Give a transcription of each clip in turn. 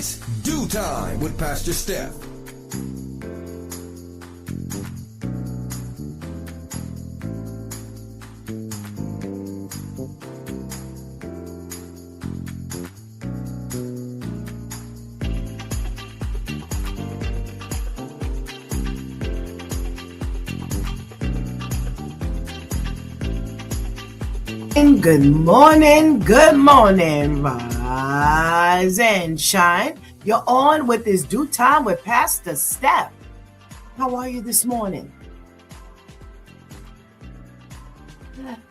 It's Do Time with Pastor Steph. Good morning, rise and shine. You're on with this Do Time with Pastor Steph. How are you this morning?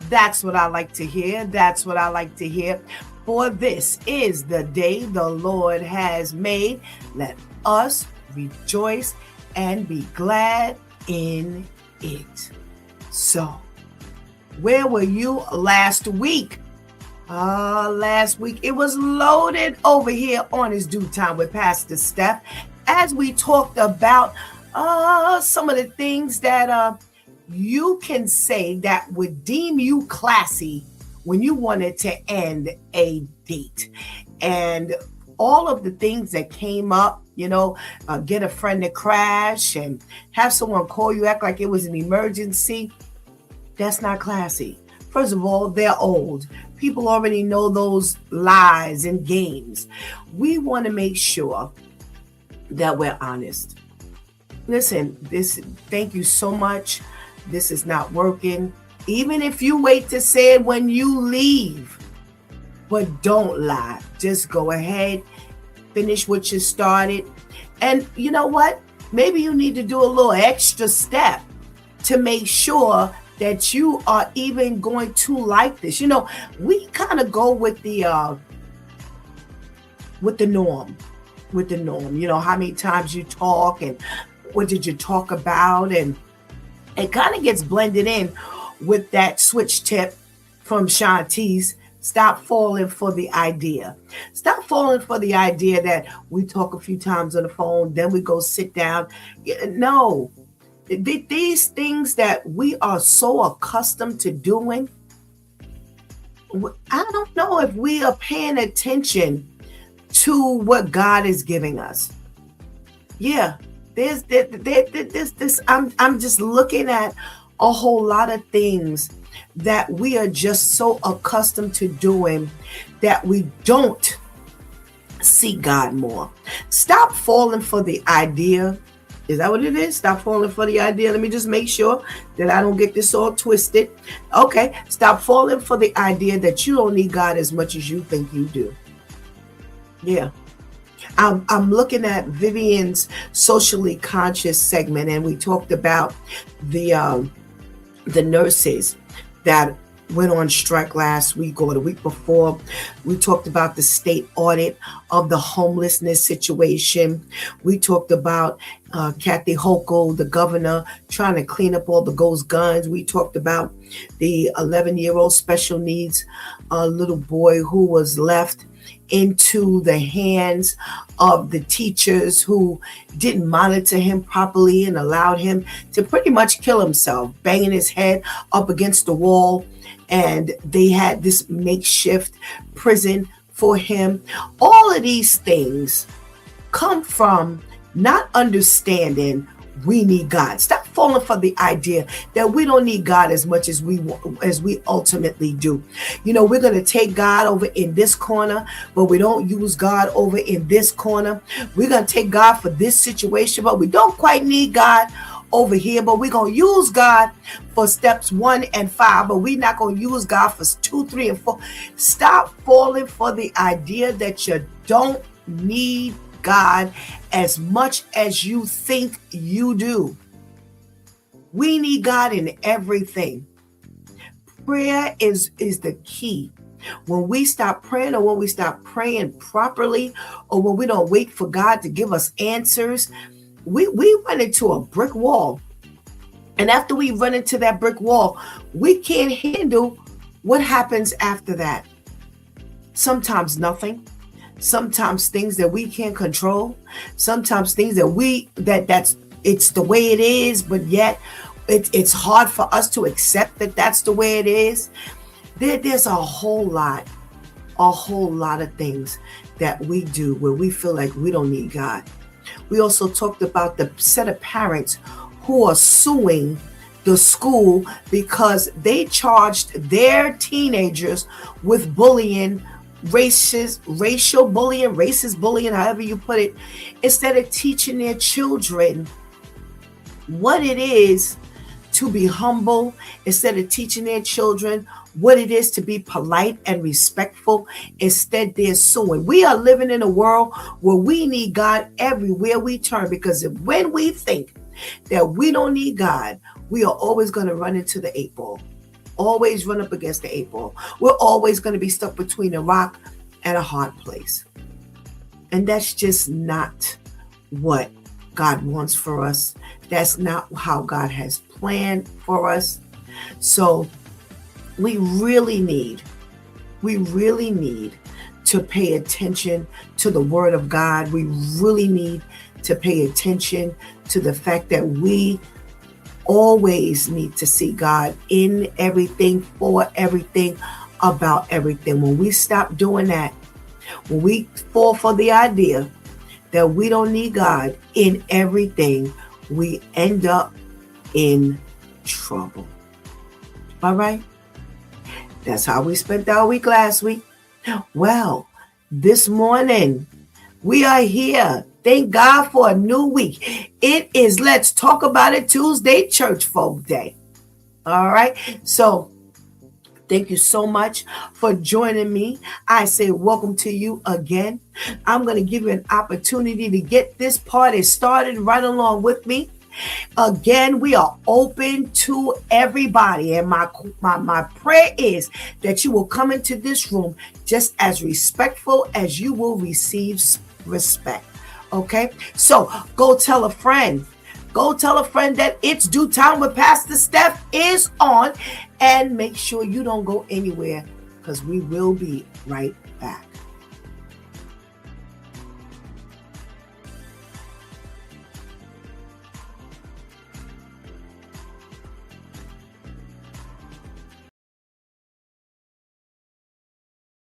That's what I like to hear. For this is the day the Lord has made. Let us rejoice and be glad in it. So, where were you last week? Last week it was loaded over here on his Do Time with Pastor Steph as we talked about some of the things that you can say that would deem you classy when you wanted to end a date. And all of the things that came up, get a friend to crash and have someone call you, act like it was an emergency. That's not classy. First of all, they're old. People already know those lies and games. We want to make sure that we're honest. Listen, thank you so much. This is not working. Even if you wait to say it when you leave, but don't lie. Just go ahead, finish what you started. And you know what? Maybe you need to do a little extra step to make sure that you are even going to like this. We kind of go with the norm. How many times you talk and what did you talk about, and it kind of gets blended in with that switch tip from Shanti's. Stop falling for the idea. Stop falling for the idea that we talk a few times on the phone, then we go sit down. No. These things that we are so accustomed to doing, I don't know if we are paying attention to what God is giving us. Yeah, there's this. I'm just looking at a whole lot of things that we are just so accustomed to doing that we don't see God more. Stop falling for the idea. Is that what it is? Stop falling for the idea. Let me just make sure that I don't get this all twisted. Okay. Stop falling for the idea that you don't need God as much as you think you do. Yeah. I'm looking at Vivian's socially conscious segment, and we talked about the nurses that went on strike last week or the week before. We talked about the state audit of the homelessness situation. We talked about Kathy Hochul, the governor, trying to clean up all the ghost guns. We talked about the 11-year-old special needs little boy who was left into the hands of the teachers who didn't monitor him properly and allowed him to pretty much kill himself, banging his head up against the wall. And they had this makeshift prison for him. All of these things come from not understanding we need God. Stop falling for the idea that we don't need God as much as we ultimately do. We're going to take God over in this corner, but we don't use God over in this corner. We're going to take God for this situation, but we don't quite need God over here, but we're going to use God for steps 1 and 5, but we're not going to use God for 2, 3, and 4. Stop falling for the idea that you don't need God as much as you think you do. We need God in everything. Prayer is the key. When we stop praying, or when we stop praying properly, or when we don't wait for God to give us answers, we run into a brick wall. And after we run into that brick wall, we can't handle what happens after that. Sometimes nothing. Sometimes things that we can't control. Sometimes things that it's the way it is, but yet it's hard for us to accept that that's the way it is. There's a whole lot a whole lot of things that we do where we feel like we don't need God. We also talked about the set of parents who are suing the school because they charged their teenagers with bullying, racial bullying, racist bullying, however you put it, instead of teaching their children what it is to be humble, instead of teaching their children what it is to be polite and respectful. Instead, they're suing. We are living in a world where we need God everywhere we turn, because when we think that we don't need God, we are always going to run into the 8 ball, always run up against the 8 ball. We're always going to be stuck between a rock and a hard place. And that's just not what God wants for us. That's not how God has planned for us. So we really need to pay attention to the word of God. We really need to pay attention to the fact that we always need to see God in everything, for everything, about everything. When we stop doing that, when we fall for the idea that we don't need God in everything, we end up in trouble. All right? That's how we spent our week last week. Well, this morning we are here. Thank God for a new week. It is Let's Talk About It Tuesday, Church Folk Day. All right? So thank you so much for joining me. I say welcome to you again. I'm going to give you an opportunity to get this party started right along with me. Again, we are open to everybody. And my prayer is that you will come into this room just as respectful as you will receive respect. Okay? So go tell a friend. Go tell a friend that It's Due Time with Pastor Steph is on. And make sure you don't go anywhere, because we will be right back.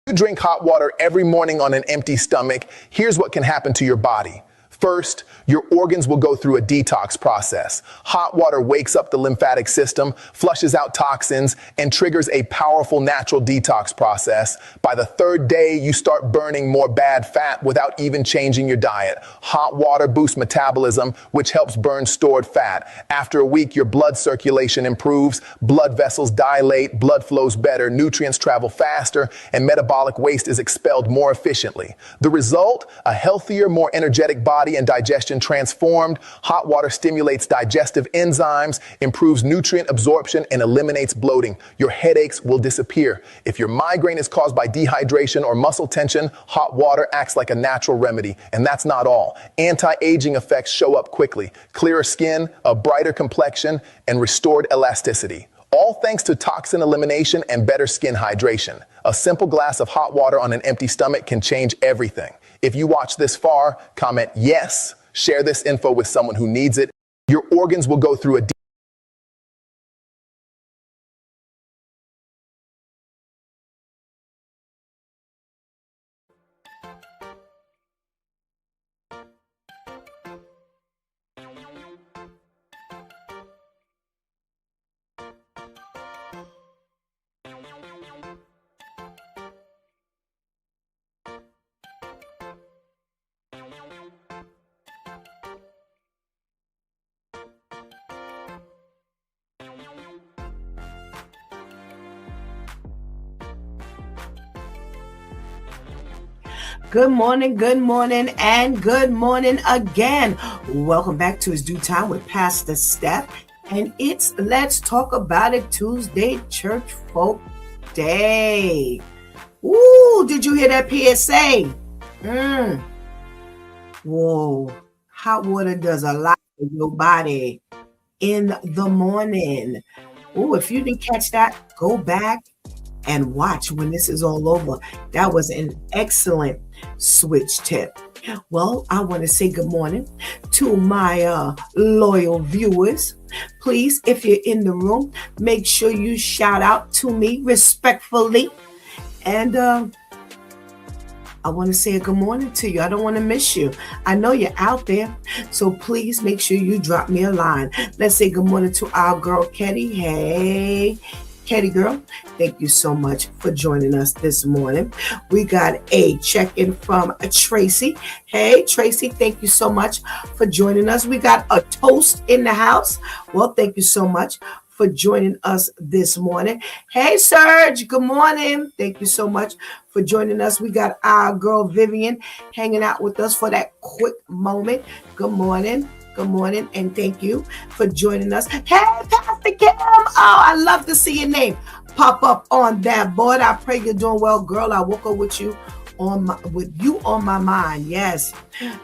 You drink hot water every morning on an empty stomach, here's what can happen to your body. First, your organs will go through a detox process. Hot water wakes up the lymphatic system, flushes out toxins, and triggers a powerful natural detox process. By the third day, you start burning more bad fat without even changing your diet. Hot water boosts metabolism, which helps burn stored fat. After a week, your blood circulation improves, blood vessels dilate, blood flows better, nutrients travel faster, and metabolic waste is expelled more efficiently. The result? A healthier, more energetic body and digestion transformed. Hot water stimulates digestive enzymes, improves nutrient absorption, and eliminates bloating. Your headaches will disappear. If your migraine is caused by dehydration or muscle tension, hot water acts like a natural remedy. And that's not all. Anti-aging effects show up quickly. Clearer skin, a brighter complexion, and restored elasticity. All thanks to toxin elimination and better skin hydration. A simple glass of hot water on an empty stomach can change everything. If you watch this far, comment yes, share this info with someone who needs it. Your organs will go through a Good morning, and good morning again. Welcome back to It's Due Time with Pastor Steph. And it's Let's Talk About It Tuesday, Church Folk Day. Ooh, did you hear that PSA? Whoa, hot water does a lot for your body in the morning. Ooh, if you didn't catch that, go back and watch when this is all over. That was an excellent switch tip. Well, I want to say good morning to my loyal viewers. Please, if you're in the room, make sure you shout out to me respectfully. And I want to say a good morning to you. I don't want to miss you. I know you're out there. So please make sure you drop me a line. Let's say good morning to our girl, Ketty. Hey, Ketty girl, thank you so much for joining us this morning. We got a check-in from Tracy. Hey, Tracy, thank you so much for joining us. We got a toast in the house. Well, thank you so much for joining us this morning. Hey, Serge, good morning. Thank you so much for joining us. We got our girl Vivian hanging out with us for that quick moment. Good morning. Good morning, and thank you for joining us. Hey, Pastor Kim. Oh, I love to see your name pop up on that board. I pray you're doing well, girl. I woke up with you on my mind. Yes.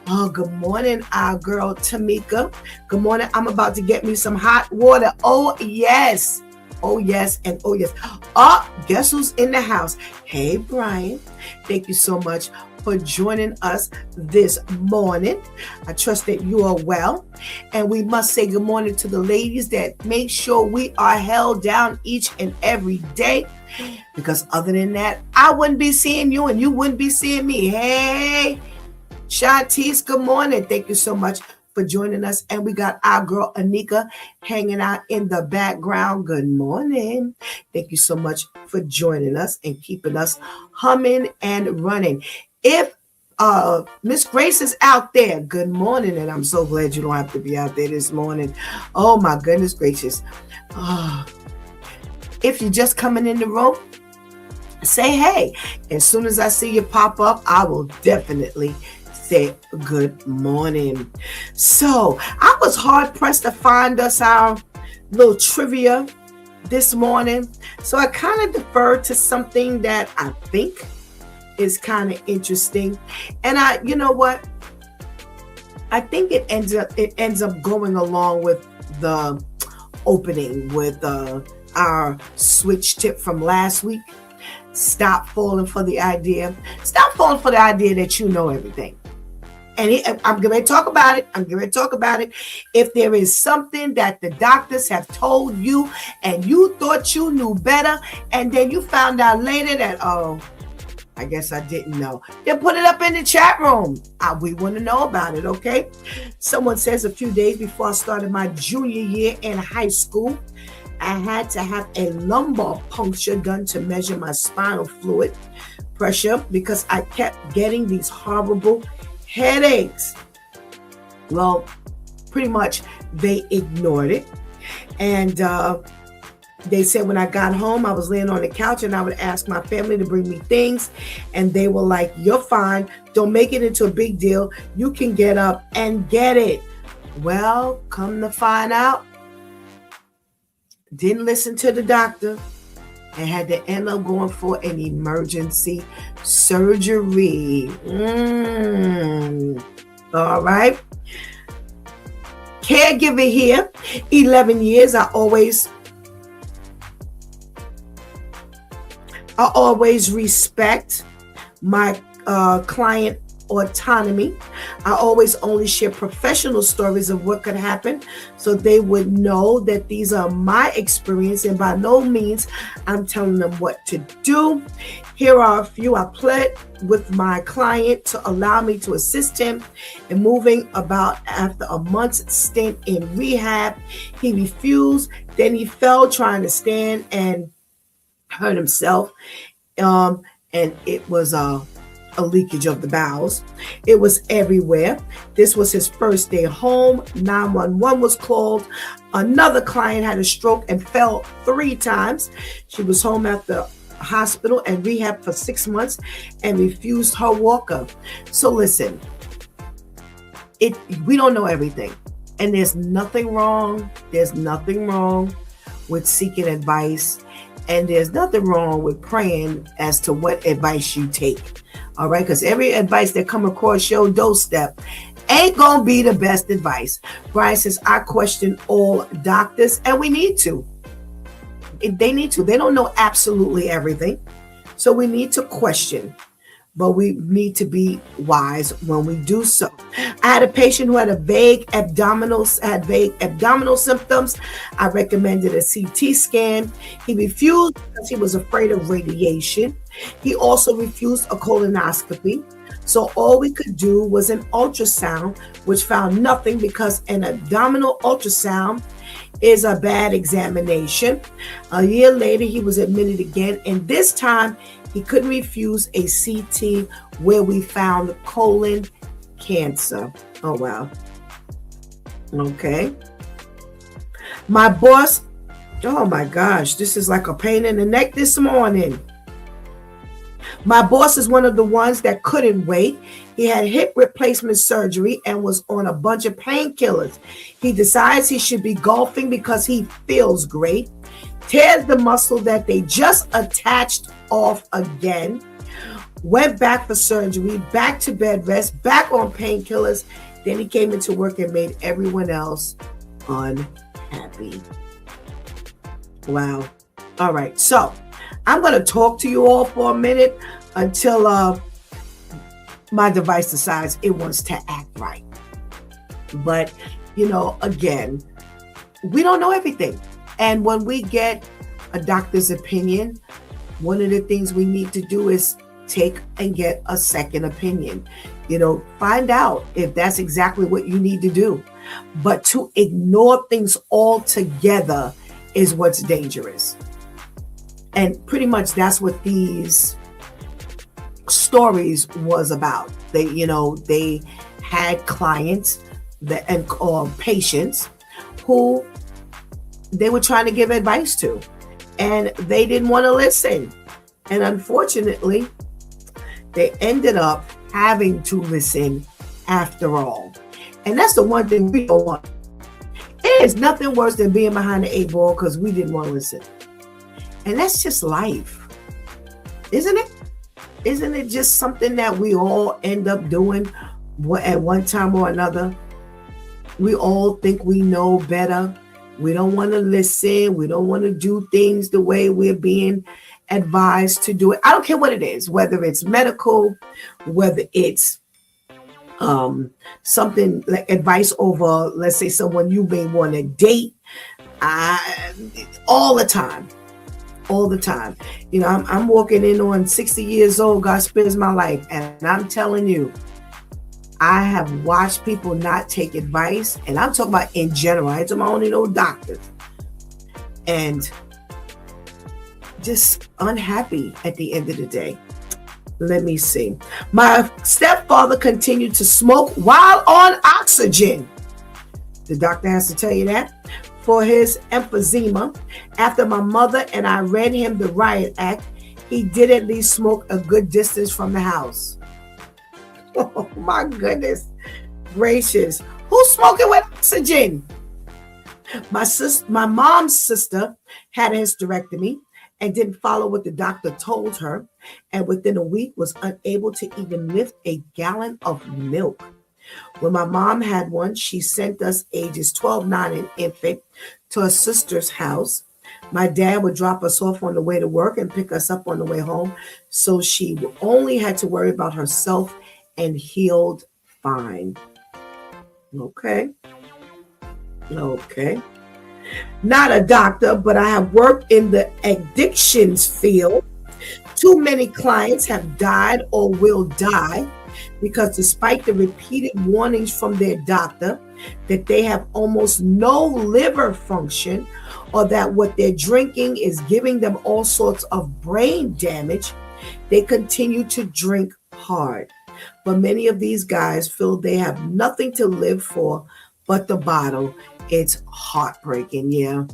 Oh, good morning, our girl Tamika. Good morning. I'm about to get me some hot water. Oh, yes. Oh, yes, and oh, yes. Oh, guess who's in the house? Hey, Brian. Thank you so much for joining us this morning. I trust that you are well. And we must say good morning to the ladies that make sure we are held down each and every day. Because other than that, I wouldn't be seeing you and you wouldn't be seeing me. Hey, Shantice, good morning. Thank you so much for joining us. And we got our girl Anika hanging out in the background. Good morning. Thank you so much for joining us and keeping us humming and running. If Miss Grace is out there, good morning, and I'm so glad you don't have to be out there this morning. Oh my goodness gracious. If you're just coming in the room, say hey. As soon as I see you pop up, I will definitely say good morning. So I was hard pressed to find us our little trivia this morning. So I kind of deferred to something that I think is kind of interesting. And you know what? I think it ends up going along with the opening with our switch tip from last week. Stop falling for the idea. Stop falling for the idea that you know everything. And I'm going to talk about it. If there is something that the doctors have told you and you thought you knew better, and then you found out later that, oh, I guess I didn't know, then put it up in the chat room. We want to know about it, okay? Someone says a few days before I started my junior year in high school, I had to have a lumbar puncture done to measure my spinal fluid pressure because I kept getting these horrible headaches. Well, pretty much they ignored it. And they said when I got home, I was laying on the couch and I would ask my family to bring me things. And they were like, you're fine. Don't make it into a big deal. You can get up and get it. Well, come to find out, didn't listen to the doctor and had to end up going for an emergency surgery. All right. Caregiver here, 11 years. I always respect my client autonomy. I always only share professional stories of what could happen so they would know that these are my experience and by no means I'm telling them what to do. Here are a few. I pled with my client to allow me to assist him in moving about after a month's stint in rehab. He refused. Then he fell trying to stand and hurt himself. And it was a leakage of the bowels. It was everywhere. This was his first day home. 911 was called. Another client had a stroke and fell 3 times. She was home at the hospital and rehab for 6 months and refused her walker. So listen, we don't know everything. And there's nothing wrong. There's nothing wrong with seeking advice. And there's nothing wrong with praying as to what advice you take. All right, because every advice that come across your doorstep ain't going to be the best advice. Brian says, I question all doctors, and we need to. They need to. They don't know absolutely everything. So we need to question. but we need to be wise when we do so. I had a patient who had vague abdominal symptoms. I recommended a CT scan. He refused because he was afraid of radiation. He also refused a colonoscopy. So all we could do was an ultrasound, which found nothing because an abdominal ultrasound is a bad examination. A year later, he was admitted again, and this time he couldn't refuse a CT where we found colon cancer. Oh, wow. Okay. My boss, oh my gosh, this is like a pain in the neck this morning. My boss is one of the ones that couldn't wait. He had hip replacement surgery and was on a bunch of painkillers. He decides he should be golfing because he feels great. Tears the muscle that they just attached off again. Went back for surgery, back to bed rest, back on painkillers. Then he came into work and made everyone else unhappy. Wow. All right. So I'm going to talk to you all for a minute until my device decides it wants to act right. But, again, we don't know everything. And when we get a doctor's opinion, one of the things we need to do is take and get a second opinion. Find out if that's exactly what you need to do. But to ignore things altogether is what's dangerous. And pretty much that's what these stories was about. They had clients or patients who they were trying to give advice to, and they didn't want to listen. And unfortunately, they ended up having to listen after all. And that's the one thing we don't want. It is nothing worse than being behind the 8 ball because we didn't want to listen. And that's just life, isn't it? Isn't it just something that we all end up doing at one time or another? We all think we know better. We don't want to listen. We don't want to do things the way we're being advised to do it. I don't care what it is, whether it's medical, whether it's something like advice over, let's say, someone you may want to date. All the time. I'm walking in on 60 years old. God spares my life. And I'm telling you, I have watched people not take advice. And I'm talking about in general. I ain't talking about only no doctors. And just unhappy at the end of the day. Let me see. My stepfather continued to smoke while on oxygen. The doctor has to tell you that. For his emphysema. After my mother and I read him the riot act, he did at least smoke a good distance from the house. Oh my goodness gracious. Who's smoking with oxygen? My mom's sister had a hysterectomy and didn't follow what the doctor told her, and within a week was unable to even lift a gallon of milk. When my mom had one, she sent us ages 12, 9, and infant to her sister's house. My dad would drop us off on the way to work and pick us up on the way home. So she only had to worry about herself and healed fine. Okay. Not a doctor, but I have worked in the addictions field. Too many clients have died or will die because despite the repeated warnings from their doctor that they have almost no liver function or that what they're drinking is giving them all sorts of brain damage, they continue to drink hard. But many of these guys feel they have nothing to live for but the bottle. It's heartbreaking. Yeah,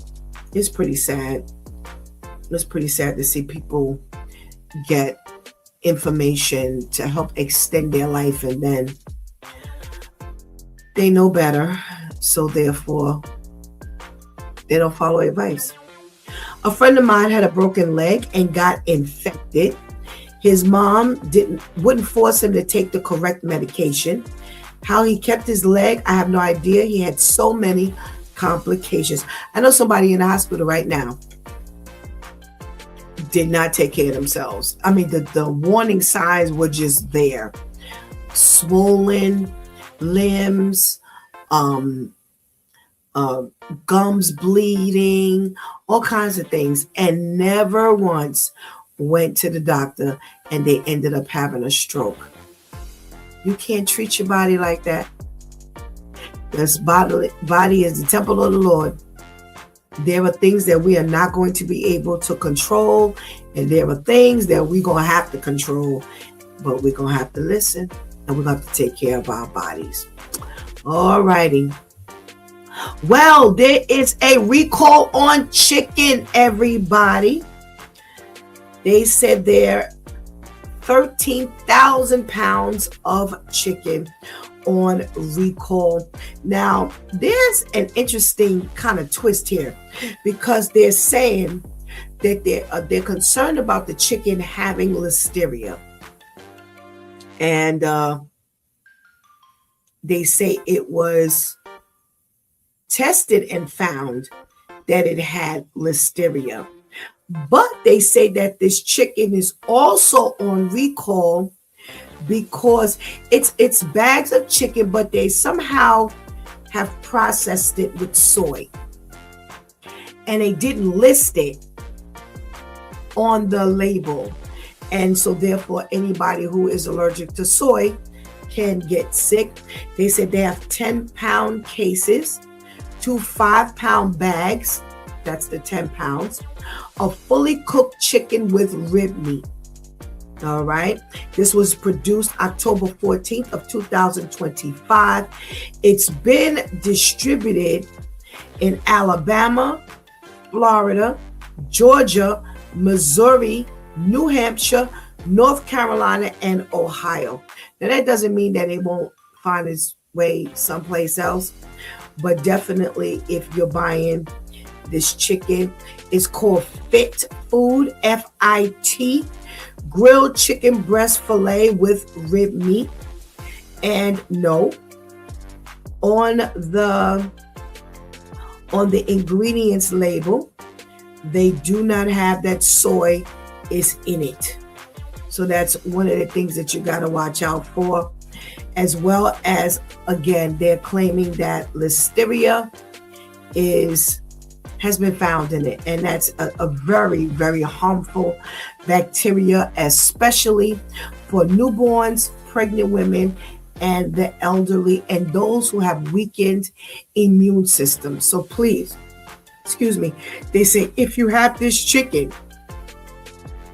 it's pretty sad. It's pretty sad to see people get information to help extend their life and then they know better, so therefore they don't follow advice. A friend of mine had a broken leg and got infected. His mom wouldn't force him to take the correct medication. How he kept his leg, I have no idea. He had so many complications. I know somebody in the hospital right now did not take care of themselves. I mean, the warning signs were just there. Swollen limbs, gums bleeding, all kinds of things, and never once went to the doctor and they ended up having a stroke. You can't treat your body like that. This body is the temple of the Lord. There are things that we are not going to be able to control, and there are things that we're going to have to control, but we're going to have to listen, and we're going to have to take care of our bodies. All righty. Well, there is a recall on chicken, everybody. They said there 13,000 pounds of chicken on recall. Now, there's an interesting kind of twist here, because they're saying that they're concerned about the chicken having listeria, and they say it was tested and found that it had listeria. But they say that this chicken is also on recall because it's bags of chicken, but they somehow have processed it with soy, and they didn't list it on the label. And so therefore anybody who is allergic to soy can get sick. They said they have 10-pound cases, 2 5-pound bags, that's the 10 pounds, of fully cooked chicken with rib meat. All right. This was produced October 14th of 2025. It's been distributed in Alabama, Florida, Georgia, Missouri, New Hampshire, North Carolina, and Ohio. Now, that doesn't mean that it won't find its way someplace else, but definitely if you're buying this chicken, it's called Fit Food, FIT, grilled chicken breast fillet with rib meat. And no, on the ingredients label, they do not have that soy is in it. So that's one of the things that you got to watch out for, as well as, again, they're claiming that listeria has been found in it, and that's a very, very harmful bacteria, especially for newborns, pregnant women, and the elderly, and those who have weakened immune systems. So please, they say if you have this chicken,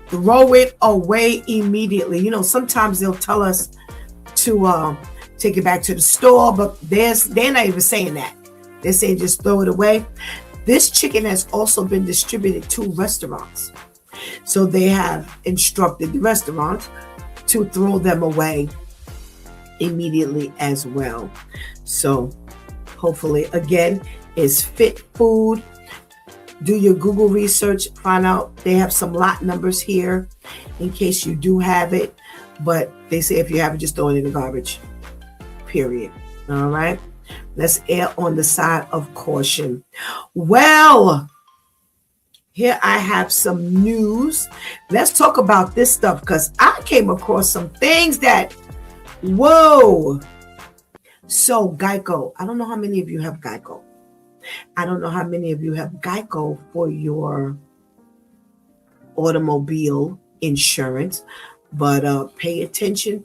throw it away immediately. You know, sometimes they'll tell us to take it back to the store, but they're not even saying that. They're saying just throw it away. This chicken has also been distributed to restaurants. So they have instructed the restaurants to throw them away immediately as well. So hopefully, again, it's Fit Food. Do your Google research, find out. They have some lot numbers here in case you do have it. But they say if you have it, just throw it in the garbage. Period. All right. Let's err on the side of caution. Well, here I have some news. Let's talk about this stuff, because I came across some things that, whoa. So Geico, I don't know how many of you have Geico. I don't know how many of you have Geico for your automobile insurance, but pay attention.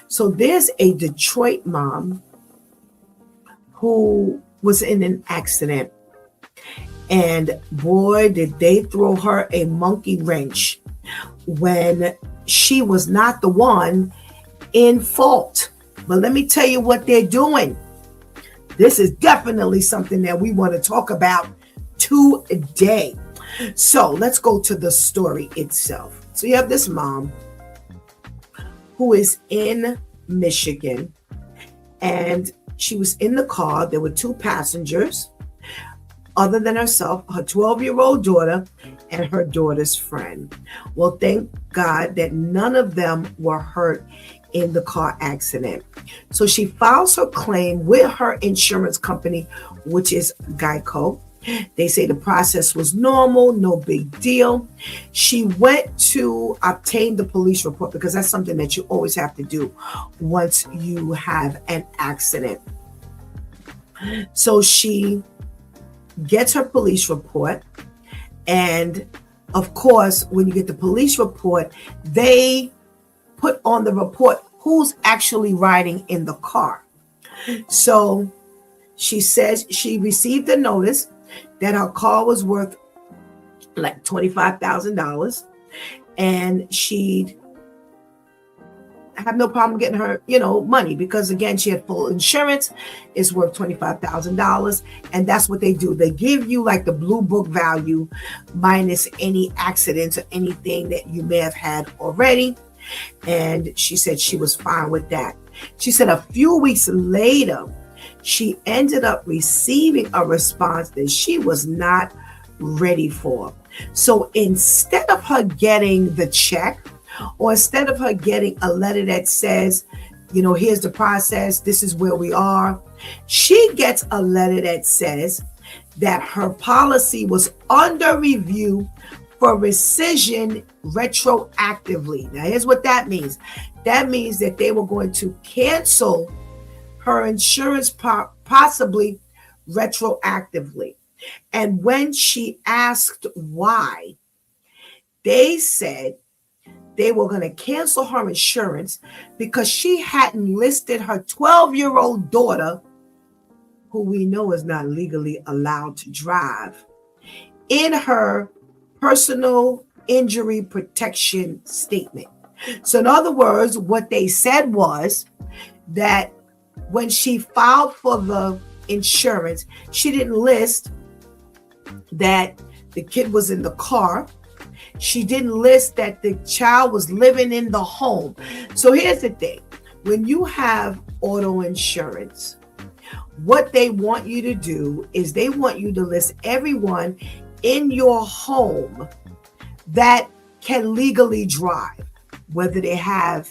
So there's a Detroit mom who was in an accident, and boy, did they throw her a monkey wrench when she was not the one in fault. But let me tell you what they're doing. This is definitely something that we want to talk about today. So let's go to the story itself. So you have this mom who is in Michigan, and she was in the car. There were 2 passengers other than herself, her 12-year-old daughter and her daughter's friend. Well, thank God that none of them were hurt in the car accident. So she files her claim with her insurance company, which is Geico. They say the process was normal, no big deal. She went to obtain the police report because that's something that you always have to do once you have an accident. So she gets her police report. And of course, when you get the police report, they put on the report who's actually riding in the car. So she says she received a notice that her car was worth like $25,000, and she'd have no problem getting her, money, because again, she had full insurance. It's worth $25,000, and that's what they do. They give you like the blue book value minus any accidents or anything that you may have had already. And she said she was fine with that. She said a few weeks later, she ended up receiving a response that she was not ready for. So instead of her getting the check, or instead of her getting a letter that says, here's the process, this is where we are, she gets a letter that says that her policy was under review for rescission retroactively. Now, here's what that means. That means that they were going to cancel her insurance possibly retroactively. And when she asked why, they said they were going to cancel her insurance because she hadn't listed her 12-year-old daughter, who we know is not legally allowed to drive, in her personal injury protection statement. So in other words, what they said was that when she filed for the insurance, she didn't list that the kid was in the car. She didn't list that the child was living in the home. So here's the thing. When you have auto insurance, what they want you to do is they want you to list everyone in your home that can legally drive, whether they have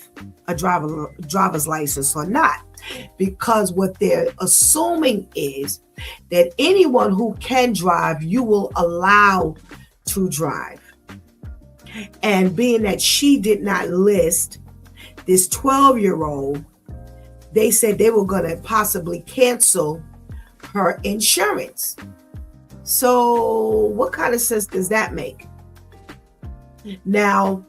a driver's license or not. Because what they're assuming is that anyone who can drive, you will allow to drive. And being that she did not list this 12-year-old, they said they were going to possibly cancel her insurance. So what kind of sense does that make? Now,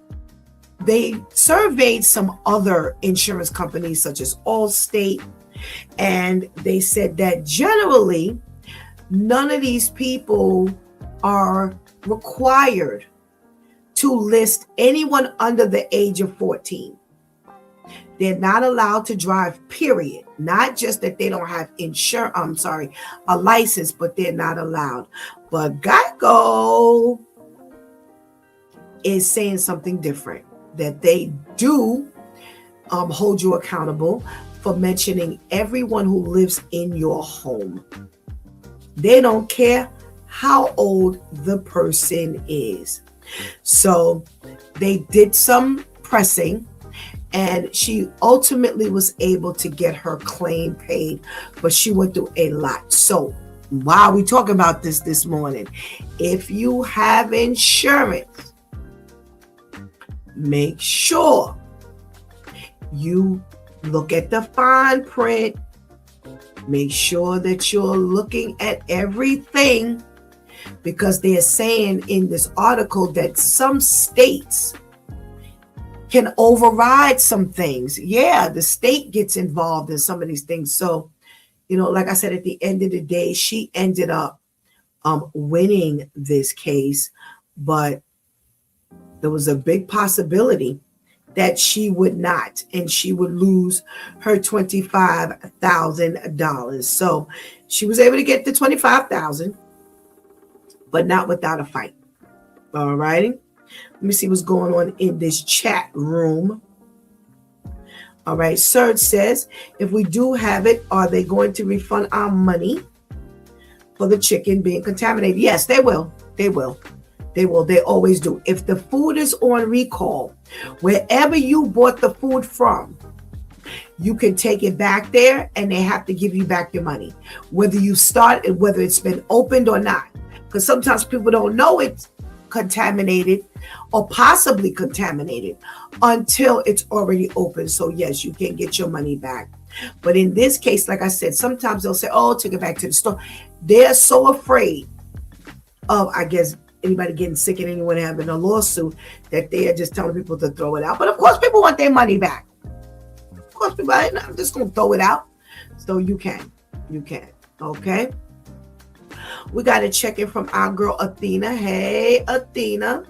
they surveyed some other insurance companies such as Allstate, and they said that generally none of these people are required to list anyone under the age of 14. They're not allowed to drive, period. Not just that they don't have a license, but they're not allowed. But Geico is saying something different, that they do hold you accountable for mentioning everyone who lives in your home. They don't care how old the person is. So they did some pressing, and she ultimately was able to get her claim paid, but she went through a lot. So why are we talking about this morning? If you have insurance, make sure you look at the fine print. Make sure that you're looking at everything, because they're saying in this article that some states can override some things. Yeah, the state gets involved in some of these things. So, like I said, at the end of the day, she ended up winning this case, but there was a big possibility that she would not, and she would lose her $25,000. So she was able to get the $25,000, but not without a fight. All righty. Let me see what's going on in this chat room. All right. Serge says, if we do have it, are they going to refund our money for the chicken being contaminated? Yes, they will. They will. They will. They always do. If the food is on recall, wherever you bought the food from, you can take it back there and they have to give you back your money, whether it's been opened or not. because sometimes people don't know it's contaminated or possibly contaminated until it's already open. So yes, you can get your money back. But in this case, like I said, sometimes they'll say, oh, take it back to the store. They're so afraid of, I guess, anybody getting sick and anyone having a lawsuit that they are just telling people to throw it out. But of course, people want their money back. Of course, people are not just going to throw it out. So you can. Okay. We got a check in from our girl Athena. Hey, Athena.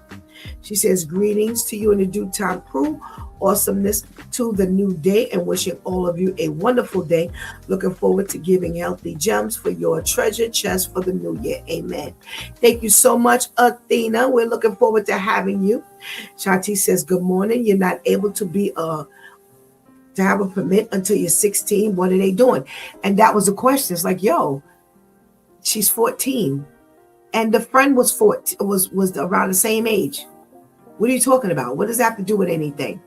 She says, greetings to you in the due time crew. Awesomeness to the new day, and wishing all of you a wonderful day. Looking forward to giving healthy gems for your treasure chest for the new year. Amen. Thank you so much, Athena. We're looking forward to having you. Shanti says, good morning. You're not able to be to have a permit until you're 16. What are they doing? And that was a question. It's like, yo, she's 14, and the friend was 14, was around the same age. What are you talking about? What does that have to do with anything?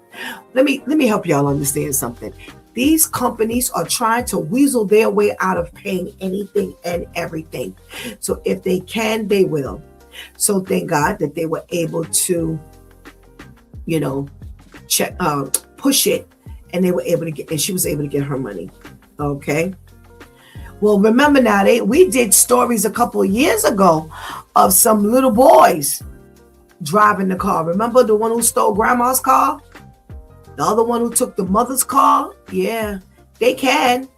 Let me help y'all understand something. These companies are trying to weasel their way out of paying anything and everything. So if they can, they will. So thank God that they were able to, push it, and they were able to get, and she was able to get her money. Okay. Well, remember now, we did stories a couple of years ago of some little boys driving the car. Remember the one who stole grandma's car? The other one who took the mother's car? Yeah, they can.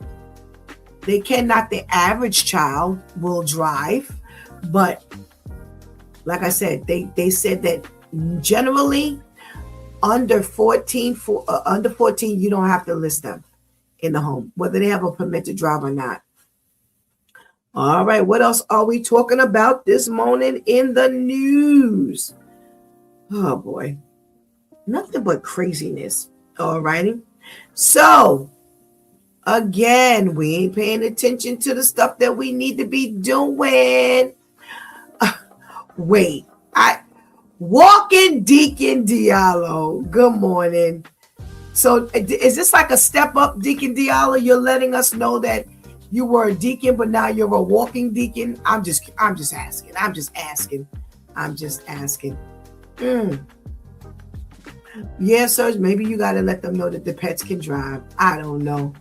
They can. Not the average child will drive, but like I said, they said that generally under 14, you don't have to list them in the home, whether they have a permit to drive or not. All right, what else are we talking about this morning in the news? Oh boy, nothing but craziness. All righty. So again, we ain't paying attention to the stuff that we need to be doing. Wait, Walking Deacon Diallo. Good morning. So is this like a step up, Deacon Diallo? You're letting us know that you were a deacon, but now you're a walking deacon. I'm just asking. Yeah, Serge, maybe you got to let them know that the pets can drive. I don't know.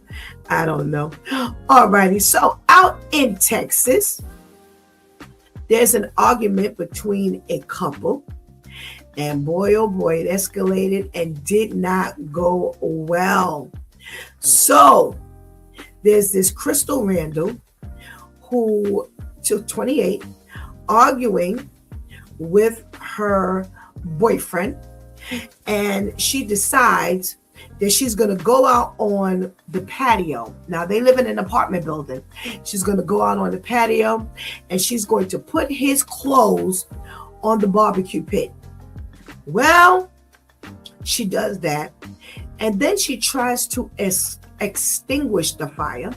All righty. So out in Texas, there's an argument between a couple. And boy, oh boy, it escalated and did not go well. So there's this Crystal Randall who took 28, arguing with her boyfriend, and she decides that she's going to go out on the patio. Now they live in an apartment building. She's going to go out on the patio, and she's going to put his clothes on the barbecue pit. Well, she does that, and then she tries to extinguish the fire,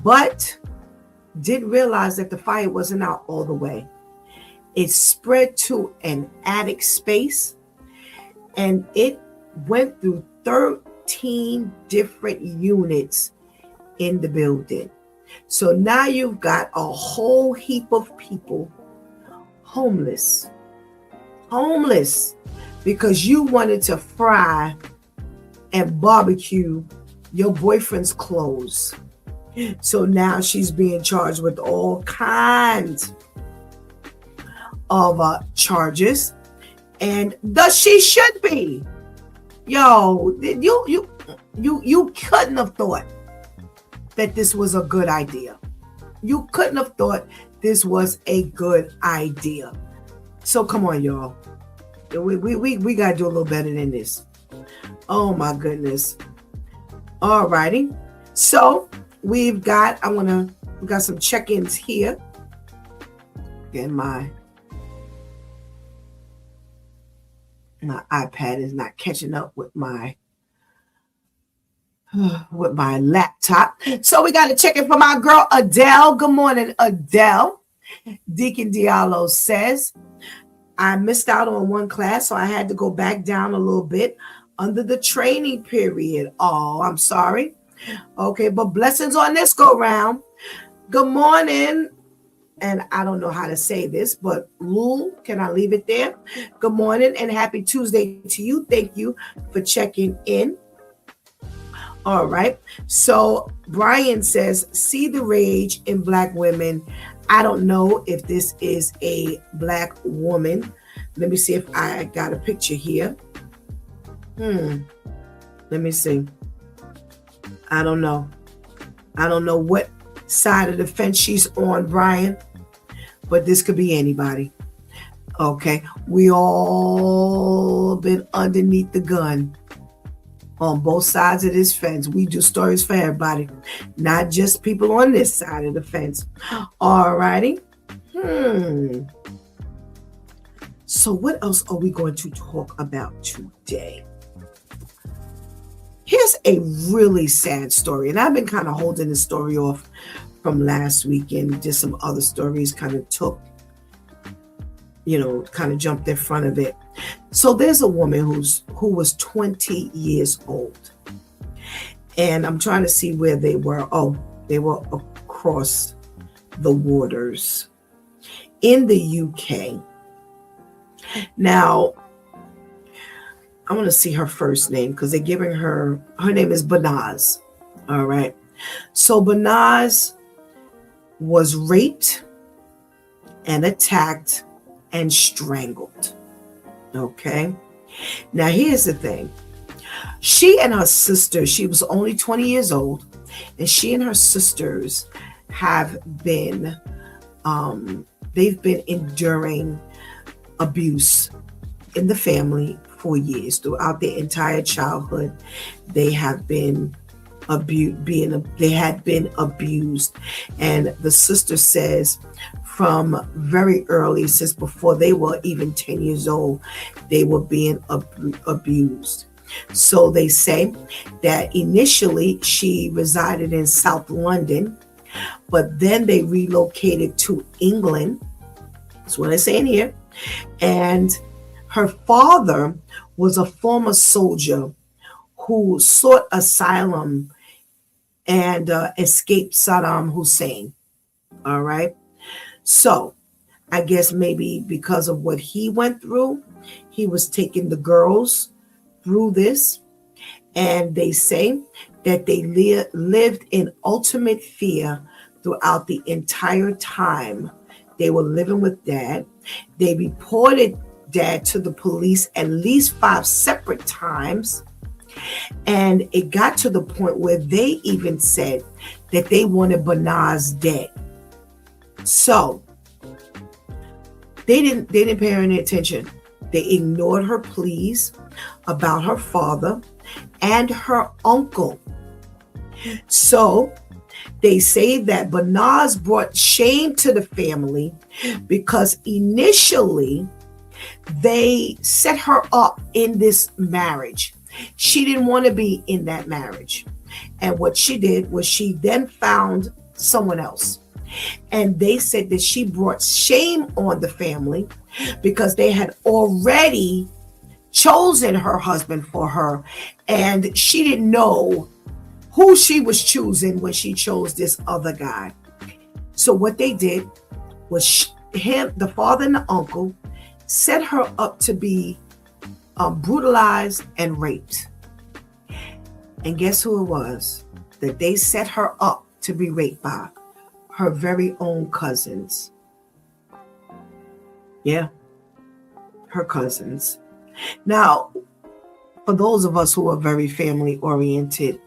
but didn't realize that the fire wasn't out all the way. It spread to an attic space, and it went through 13 different units in the building. So now you've got a whole heap of people homeless because you wanted to fry and barbecue your boyfriend's clothes. So now she's being charged with all kinds of charges, and thus she should be. Yo, you couldn't have thought that this was a good idea. You couldn't have thought this was a good idea. So come on, y'all. We gotta do a little better than this. Oh my goodness. All righty. So we got some check-ins here. Again, my iPad is not catching up with my laptop. So we got to check in from our girl Adele. Good morning, Adele. Deacon Diallo says, I missed out on one class, so I had to go back down a little bit under the training period. Oh, I'm sorry. Okay, but blessings on this go round. Good morning, and I don't know how to say this, but Lul, can I leave it there? Good morning and happy Tuesday to you. Thank you for checking in. All right. So Brian says, see the rage in Black women. I don't know if this is a Black woman. Let me see if I got a picture here. Let me see. I don't know. I don't know what side of the fence she's on, Brian, but this could be anybody. Okay. We all been underneath the gun on both sides of this fence. We do stories for everybody, not just people on this side of the fence. All righty. So what else are we going to talk about today? Here's a really sad story, and I've been kind of holding this story off from last week, and just some other stories kind of kind of jumped in front of it. So there's a woman who was 20 years old, and I'm trying to see where they were. Oh, they were across the waters in the UK. Now, I want to see her first name because they're giving her name is Banaz. All right. So Banaz was raped and attacked and strangled. Okay. Now, here's the thing. She and her sister, she was only 20 years old, and she and her sisters have been, they've been enduring abuse in the family for years. Throughout their entire childhood, they have been abused. And the sister says from very early, since before they were even 10 years old, they were being abused. So they say that initially she resided in South London, but then they relocated to England. That's what I'm saying here. And her father was a former soldier who sought asylum and escaped Saddam Hussein. All right. So I guess maybe because of what he went through, he was taking the girls through this. And they say that they lived in ultimate fear throughout the entire time they were living with Dad. They reported Dad to the police at least 5 separate times. And it got to the point where they even said that they wanted Banaz dead. So they didn't pay her any attention. They ignored her pleas about her father and her uncle. So they say that Banaz brought shame to the family because initially they set her up in this marriage. She didn't want to be in that marriage. And what she did was she then found someone else. And they said that she brought shame on the family because they had already chosen her husband for her. And she didn't know who she was choosing when she chose this other guy. So what they did was the father and the uncle set her up to be brutalized and raped. And guess who it was that they set her up to be raped by? Her very own cousins. Yeah, her cousins. Now, for those of us who are very family oriented,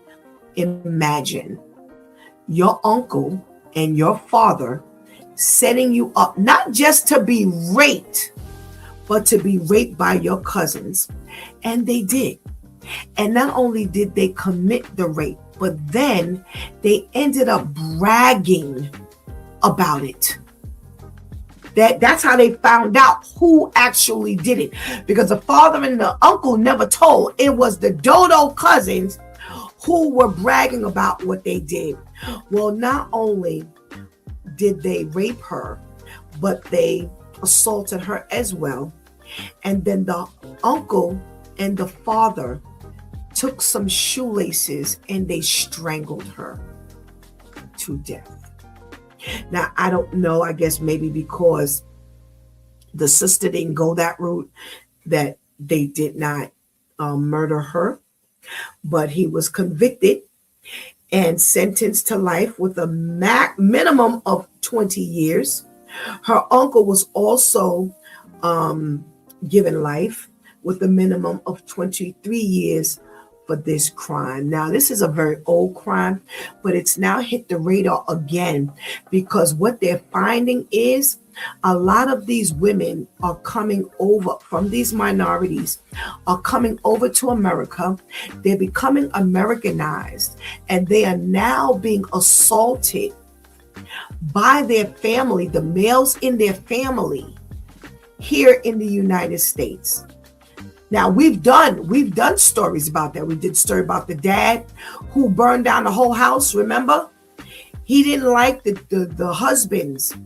imagine your uncle and your father setting you up not just to be raped, but to be raped by your cousins. And they did. And not only did they commit the rape, but then they ended up bragging about it. That's how they found out who actually did it. Because the father and the uncle never told. It was the dodo cousins who were bragging about what they did. Well, not only did they rape her, but they assaulted her as well. And then the uncle and the father took some shoelaces and they strangled her to death. Now, I don't know, I guess maybe because the sister didn't go that route, that they did not murder her, but he was convicted and sentenced to life with a minimum of 20 years. Her uncle was also given life with a minimum of 23 years for this crime. Now, this is a very old crime, but it's now hit the radar again because what they're finding is a lot of these women are coming over from these minorities, are coming over to America. They're becoming Americanized, and they are now being assaulted by their family, the males in their family here in the United States. Now, we've done stories about that. We did a story about the dad who burned down the whole house. Remember, he didn't like the husbands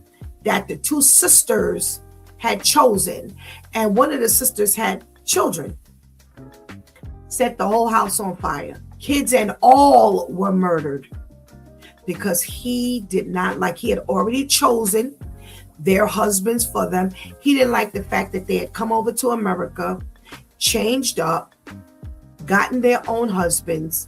that the two sisters had chosen, and one of the sisters had children. Set the whole house on fire. Kids and all were murdered because he did not like, he had already chosen their husbands for them. He didn't like the fact that they had come over to America, changed up, gotten their own husbands,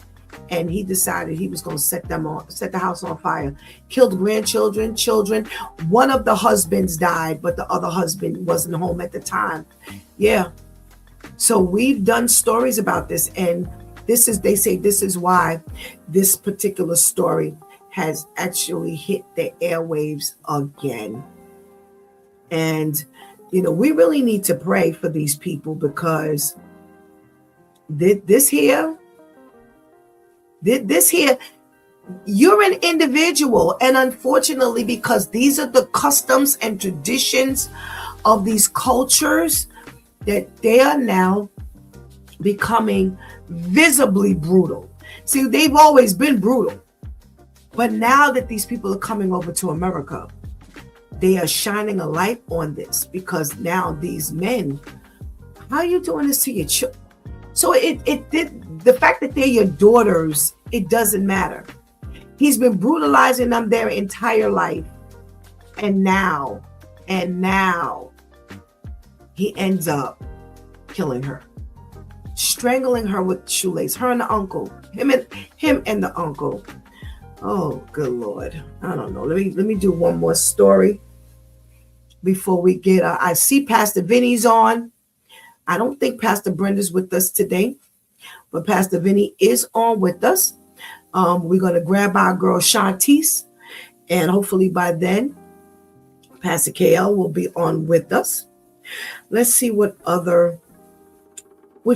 and he decided he was going to set the house on fire, killed grandchildren, children. One of the husbands died, but the other husband wasn't home at the time. Yeah. So we've done stories about this, and they say this is why this particular story has actually hit the airwaves again. And, we really need to pray for these people because this here, you're an individual. And unfortunately, because these are the customs and traditions of these cultures, that they are now becoming visibly brutal. See, they've always been brutal. But now that these people are coming over to America, they are shining a light on this because now these men, how are you doing this to your children? So the fact that they're your daughters, it doesn't matter. He's been brutalizing them their entire life. And now he ends up killing her, strangling her with shoelace, her and the uncle, him and the uncle. Oh, good Lord. I don't know. Let me do one more story before we get, I see Pastor Vinny's on. I don't think Pastor Brenda's with us today, but Pastor Vinny is on with us. We're going to grab our girl Shantice, and hopefully by then, Pastor KL will be on with us. Let's see which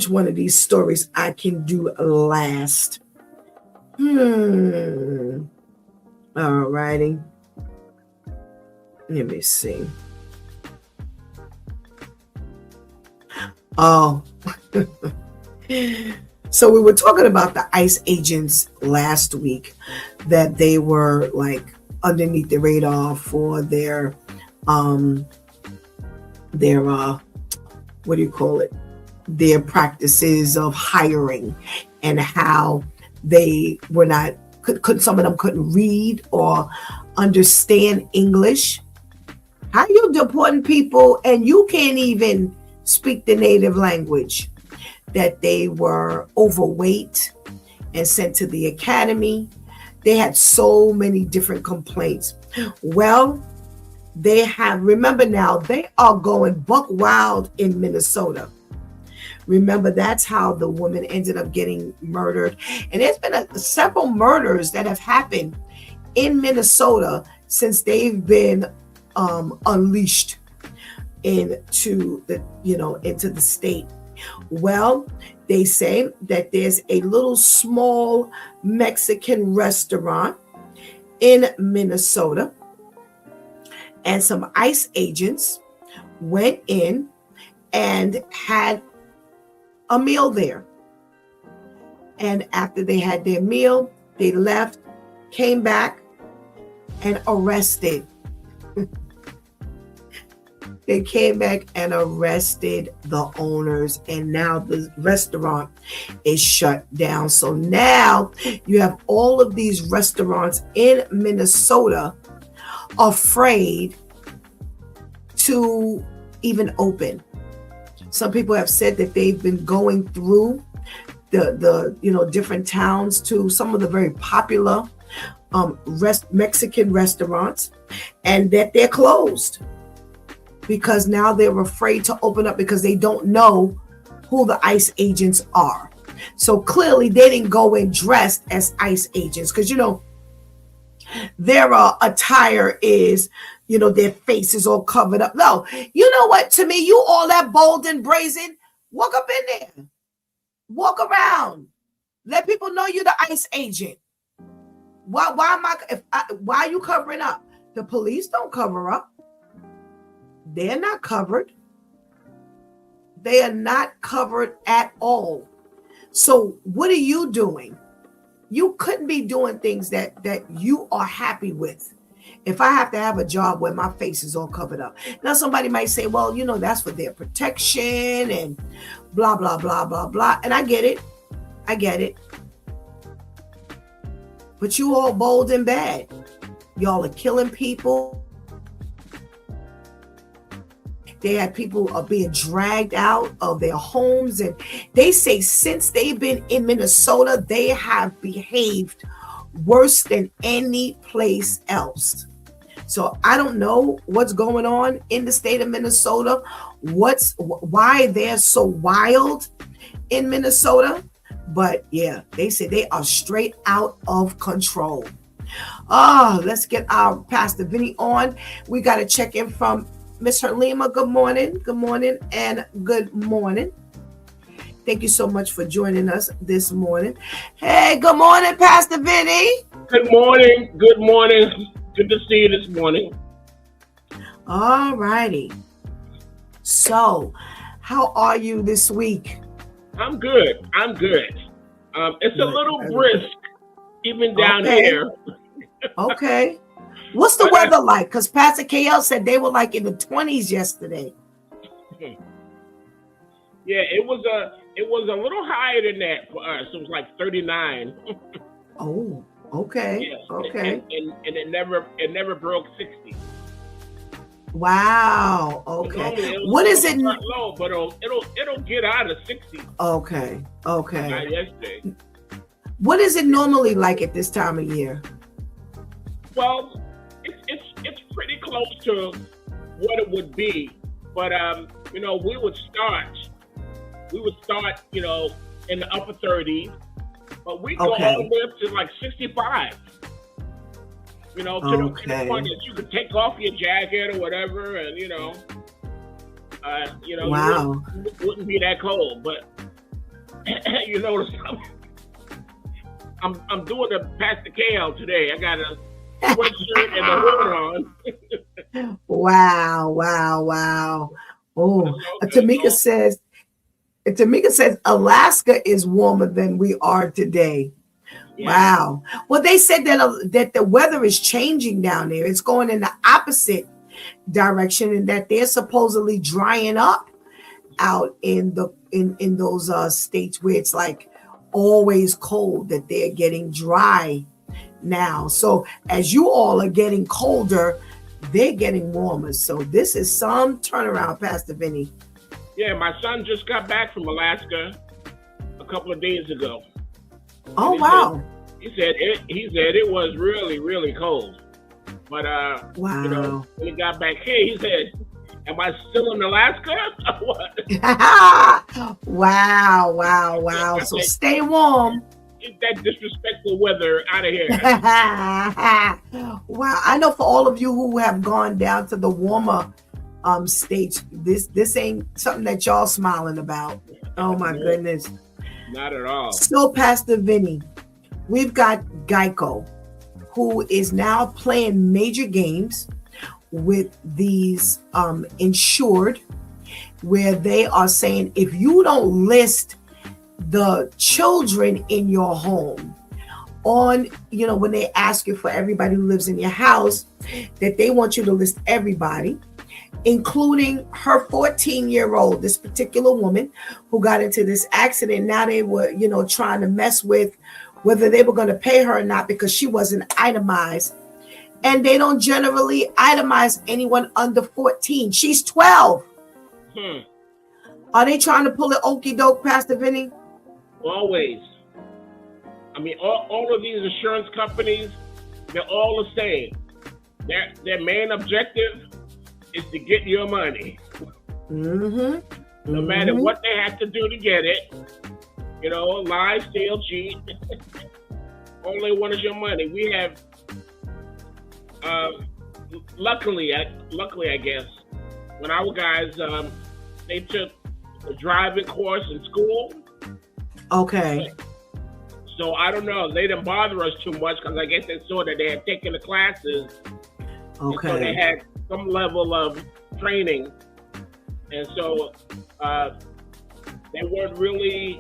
one of these stories I can do last. All righty. Let me see. Oh. So we were talking about the ICE agents last week, that they were like underneath the radar for their what do you call it? Their practices of hiring, and how they were not, some of them couldn't read or understand English. How you deporting people and you can't even speak the native language? That they were overweight and sent to the academy. They had so many different complaints. Well, remember now, they are going buck wild in Minnesota. Remember, that's how the woman ended up getting murdered. And there's been several murders that have happened in Minnesota since they've been unleashed into the state. Well, they say that there's a little small Mexican restaurant in Minnesota, and some ICE agents went in and had a meal there. And after they had their meal, they left, came back, and arrested. They came back and arrested the owners, and now the restaurant is shut down. So now you have all of these restaurants in Minnesota afraid to even open. Some people have said that they've been going through the different towns to some of the very popular Mexican restaurants, and that they're closed because now they're afraid to open up because they don't know who the ICE agents are. So clearly they didn't go in dressed as ICE agents, because their attire is, their face is all covered up. No, you know what? To me, you all that bold and brazen, walk up in there, walk around, let people know you're the ICE agent. Why are you covering up? The police don't cover up. They're not covered. They are not covered at all. So what are you doing? You couldn't be doing things that you are happy with. If I have to have a job where my face is all covered up. Now somebody might say, well, that's for their protection and blah, blah, blah, blah, blah. And I get it. But you all bold and bad. Y'all are killing people. They had people being dragged out of their homes. And they say since they've been in Minnesota, they have behaved worse than any place else. So I don't know what's going on in the state of Minnesota. Why they're so wild in Minnesota. But yeah, they say they are straight out of control. Let's get our Pastor Vinny on. We got to check in from Miss Herlima. Good morning. Good morning and good morning. Thank you so much for joining us this morning. Hey, good morning, Pastor Vinny. Good morning. Good morning. Good to see you this morning. All righty. So, how are you this week? I'm good. It's a little brisk, even down here. Okay. What's the weather like? Because Pastor KL said they were like in the 20s yesterday. Yeah, it was a little higher than that for us. It was like 39. Oh, okay. Yes. Okay. And it never broke 60. Wow. Okay. What is it? Low, but it'll get out of 60. Okay. Not yesterday. What is it normally like at this time of year? Well, it's pretty close to what it would be, but we would start, in the upper 30s, but we go all the way up to like 65. To the point that you could take off your jacket or whatever, and wow. it wouldn't be that cold. But I'm doing a Pastor KL today. I got a sweatshirt and a hood on. Wow. Oh, Tamika says Alaska is warmer than we are today. Yeah. Wow. Well, they said that the weather is changing down there. It's going in the opposite direction, and that they're supposedly drying up out in those states where it's like always cold, that they're getting dry now. So as you all are getting colder, they're getting warmer. So this is some turnaround, Pastor Vinny. Yeah, my son just got back from Alaska a couple of days ago. Oh, wow. He said it was really, really cold. But wow. When he got back here, he said, "Am I still in Alaska?" Wow. So stay warm. Get that disrespectful weather out of here. Wow. I know for all of you who have gone down to the warmer states, this ain't something that y'all smiling about. Oh my goodness. Not at all. So Pastor Vinny, we've got Geico, who is now playing major games with these insured, where they are saying if you don't list the children in your home on, when they ask you for everybody who lives in your house, that they want you to list everybody, including her 14-year-old, this particular woman who got into this accident. Now they were, trying to mess with whether they were going to pay her or not because she wasn't itemized And they don't generally itemize anyone under 14. She's 12. Are they trying to pull it okie doke, Pastor Vinny? Always. I mean, all of these insurance companies, they're all the same. Their main objective is to get your money. No matter what they have to do to get it. You know, lie, steal, cheat. All they want is your money. We have, luckily, I guess, when our guys, they took a driving course in school. Okay. So I don't know. They didn't bother us too much because I guess they saw that they had taken the classes. Okay. So they had some level of training, and so they weren't really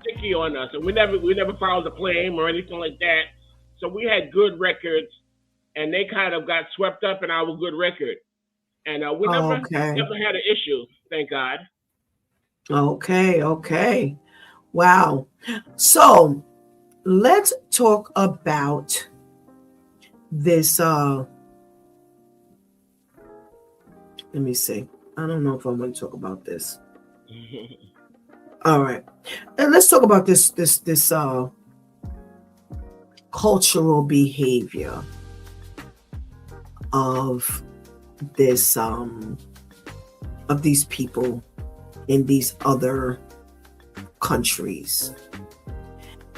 sticky on us, and we never filed a claim or anything like that. So we had good records, and they kind of got swept up in our good record, and we never had an issue. Thank God. Okay. Wow. So let's talk about this. Let me see. I don't know if I'm going to talk about this. All right. And let's talk about this cultural behavior of this of these people in these other countries,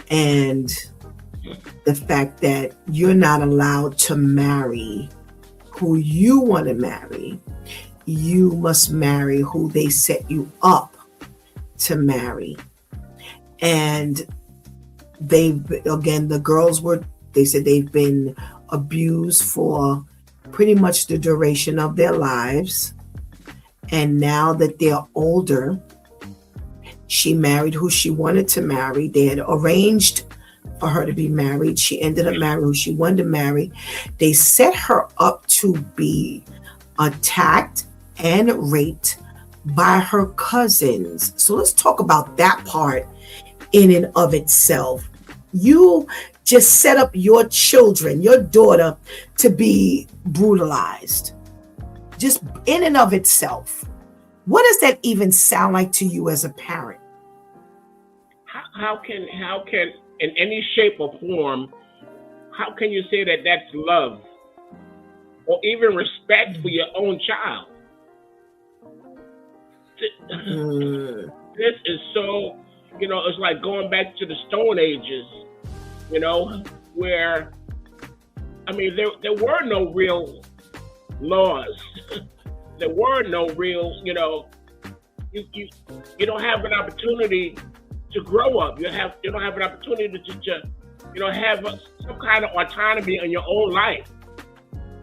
and the fact that you're not allowed to marry who you want to marry. You must marry who they set you up to marry. And the girls they said they've been abused for pretty much the duration of their lives. And now that they're older, she married who she wanted to marry. They had arranged for her to be married. She ended up marrying who she wanted to marry. They set her up to be attacked and raped by her cousins. So let's talk about that part in and of itself. You just set up your children, your daughter, to be brutalized. Just in and of itself. What does that even sound like to you as a parent? How can in any shape or form, how can you say that that's love or even respect for your own child? This is so, it's like going back to the Stone Ages, where, I mean, there were no real laws. There were no real, you don't have an opportunity to grow up. You don't have an opportunity to have some kind of autonomy in your own life.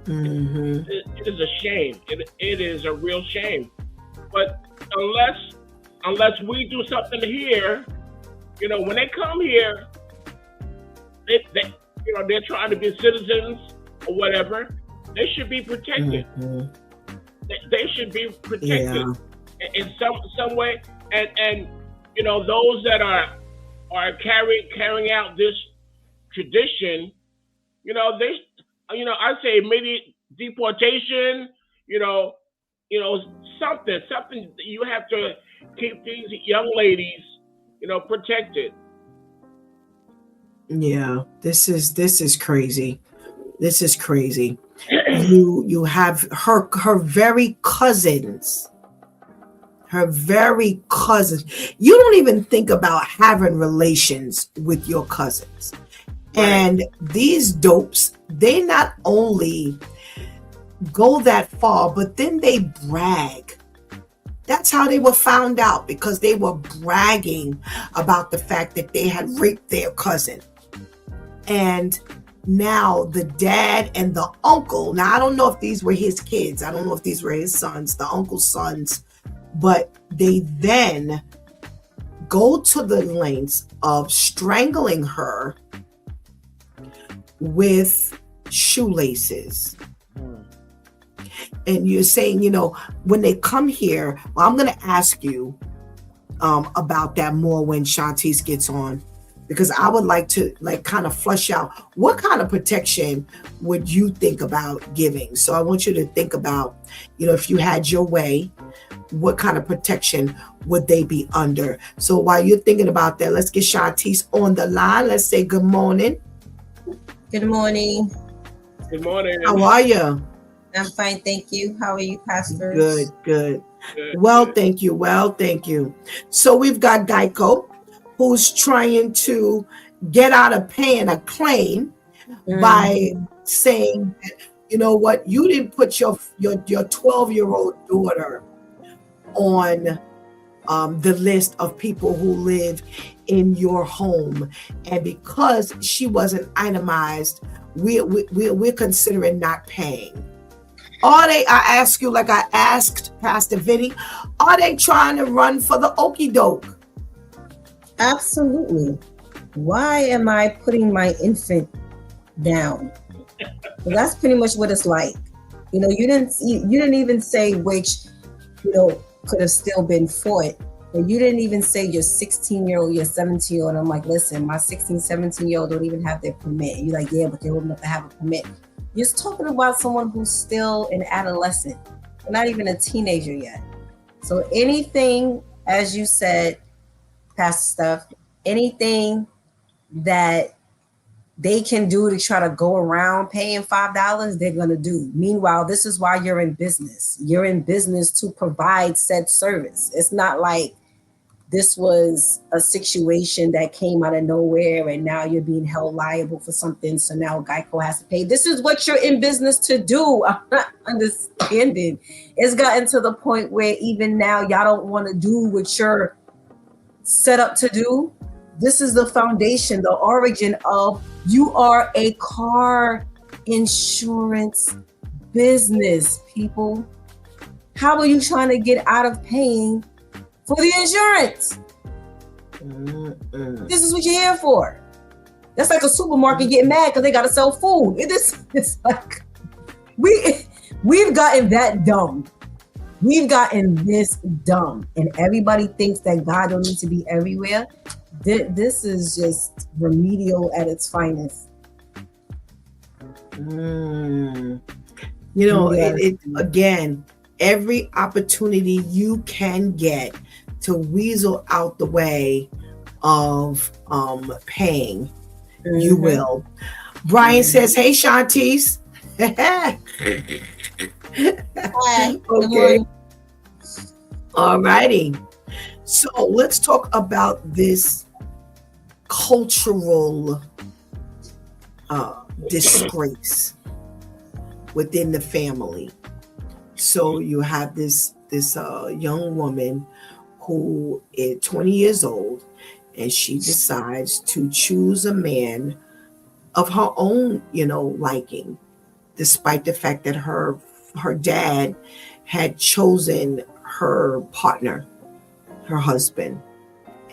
It is a shame. It is a real shame. But unless we do something here, when they come here, they're trying to be citizens or whatever. They should be protected. They should be protected in some way. And those that are carrying out this tradition, I say immediate deportation. Something. You have to keep these young ladies, protected. Yeah, this is crazy. This is crazy. You have her very cousins. Her very cousins. You don't even think about having relations with your cousins. Right. And these dopes, they not only go that far, but then they brag. That's how they were found out, because they were bragging about the fact that they had raped their cousin. And now the dad and the uncle, now I don't know if these were his kids. I don't know if these were his sons, the uncle's sons, but they then go to the lengths of strangling her with shoelaces. And you're saying, when they come here, well, I'm going to ask you about that more when Shantice gets on, because I would like to like kind of flush out what kind of protection would you think about giving. So I want you to think about, if you had your way, what kind of protection would they be under? So while you're thinking about that, let's get Shantice on the line. Let's say good morning. Good morning. Good morning. How are you? I'm fine, thank you. How are you, pastors? Good. Good, Well, good. thank you. So we've got Geico, who's trying to get out of paying a claim by saying that, you know what, you didn't put your 12-year-old daughter on the list of people who live in your home, and because she wasn't itemized, we're considering not paying. Are they, I ask you, like I asked Pastor Vinny, are they trying to run for the okie doke? Absolutely. Why am I putting my infant down? Well, that's pretty much what it's like. You didn't even say which, could have still been fought, but you didn't even say your 16-year-old, your 17-year-old. I'm like, listen, my 16, 17-year-old don't even have their permit. You're like, yeah, but they're old enough to have a permit. You're talking about someone who's still an adolescent, not even a teenager yet. So anything, as you said, Pastor Steph, anything that they can do to try to go around paying $5, they're going to do. Meanwhile, this is why you're in business. You're in business to provide said service. It's not like this was a situation that came out of nowhere and now you're being held liable for something. So now Geico has to pay. This is what you're in business to do. I'm not understanding. It's gotten to the point where even now y'all don't want to do what you're set up to do. This is the foundation, the origin of you are a car insurance business, people. How are you trying to get out of paying for the insurance? This is what you're here for. That's like a supermarket getting mad because they got to sell food. It's like we've gotten that dumb. We've gotten this dumb, and everybody thinks that God don't need to be everywhere. This is just remedial at its finest. Again, every opportunity you can get to weasel out the way of paying, you will. Brian says, hey, Shantice. Okay. All righty. So let's talk about this cultural disgrace within the family. So you have this young woman who is 20 years old, and she decides to choose a man of her own, liking, despite the fact that her dad had chosen her partner, her husband.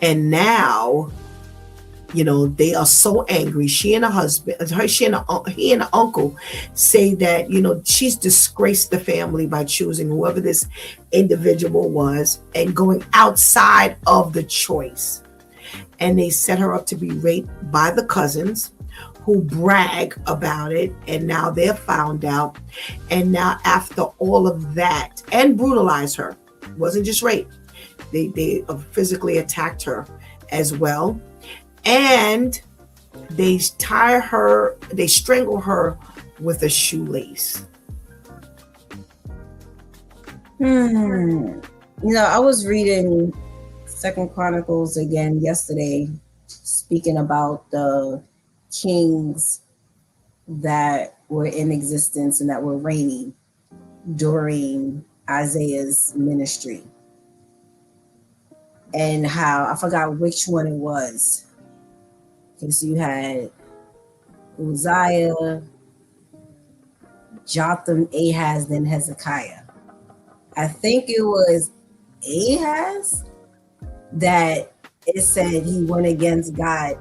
And now, they are so angry. She and her husband, he and the uncle say that, she's disgraced the family by choosing whoever this individual was and going outside of the choice. And they set her up to be raped by the cousins, who brag about it, and now they're found out. And now after all of that, and brutalize her, it wasn't just rape, they physically attacked her as well, and they strangle her with a shoelace. I was reading Second Chronicles again yesterday, speaking about the kings that were in existence and that were reigning during Isaiah's ministry, and how I forgot which one it was. Okay, so you had Uzziah, Jotham, Ahaz, then Hezekiah. I think it was Ahaz that it said he went against God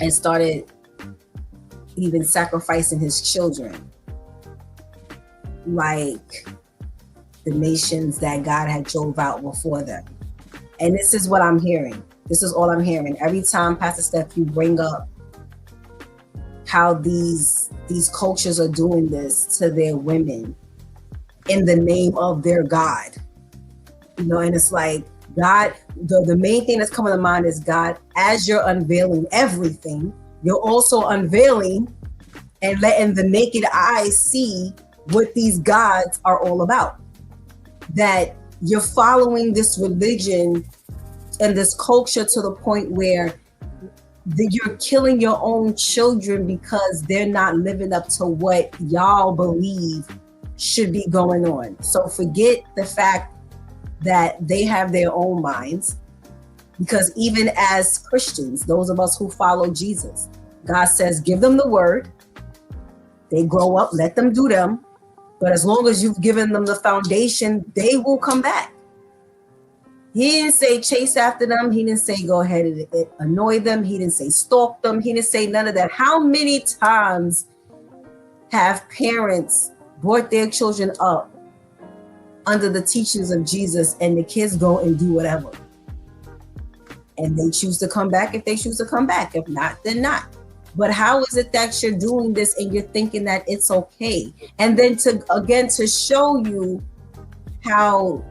and started even sacrificing his children, like the nations that God had drove out before them. And this is what I'm hearing. This is all I'm hearing. Every time, Pastor Steph, you bring up how these cultures are doing this to their women in the name of their God. You know, and it's like God, the main thing that's coming to mind is God, as you're unveiling everything, you're also unveiling and letting the naked eye see what these gods are all about. That you're following this religion and this culture to the point where you're killing your own children because they're not living up to what y'all believe should be going on. So forget the fact that they have their own minds, because even as Christians, those of us who follow Jesus, God says, give them the word. They grow up, let them do them. But as long as you've given them the foundation, they will come back. He didn't say chase after them. He didn't say go ahead and annoy them. He didn't say stalk them. He didn't say none of that. How many times have parents brought their children up under the teachings of Jesus and the kids go and do whatever? And they choose to come back if they choose to come back. If not, then not. But how is it that you're doing this and you're thinking that it's okay? And then to show you how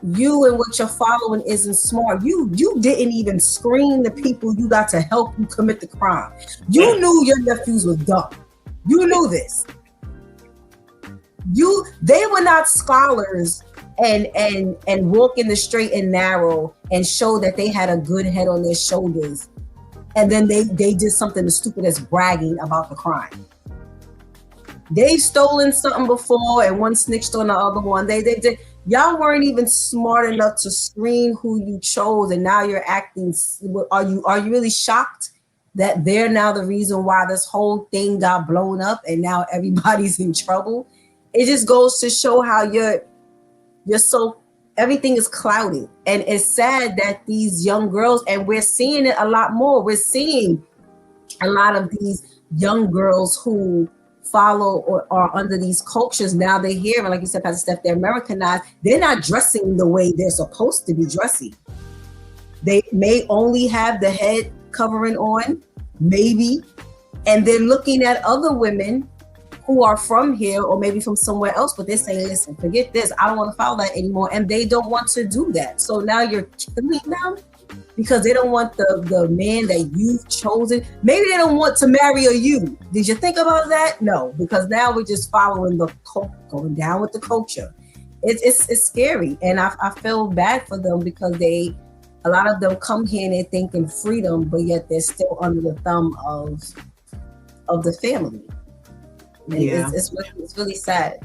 you and what you're following isn't smart. You didn't even screen the people you got to help you commit the crime. You knew your nephews was dumb. You knew this. They were not scholars and walk in the straight and narrow and show that they had a good head on their shoulders. And then they did something as stupid as bragging about the crime. They've stolen something before and one snitched on the other one. They did. Y'all weren't even smart enough to screen who you chose, and now you're acting. Are you really shocked that they're now the reason why this whole thing got blown up and now everybody's in trouble? It just goes to show how you're so, everything is clouded. And it's sad that these young girls, and we're seeing it a lot more. We're seeing a lot of these young girls who follow or are under these cultures. Now they're here, and like you said, Pastor Steph, they're Americanized. They're not dressing the way they're supposed to be dressing. They may only have the head covering on, maybe, and they're looking at other women who are from here or maybe from somewhere else, but they're saying, listen, forget this. I don't want to follow that anymore. And they don't want to do that. So now you're killing them because they don't want the man that you've chosen. Maybe they don't want to marry you. Did you think about that? No, because now we're just following going down with the culture. It's scary. And I feel bad for them because a lot of them come here and they're thinking freedom, but yet they're still under the thumb of the family. And yeah. It's really sad.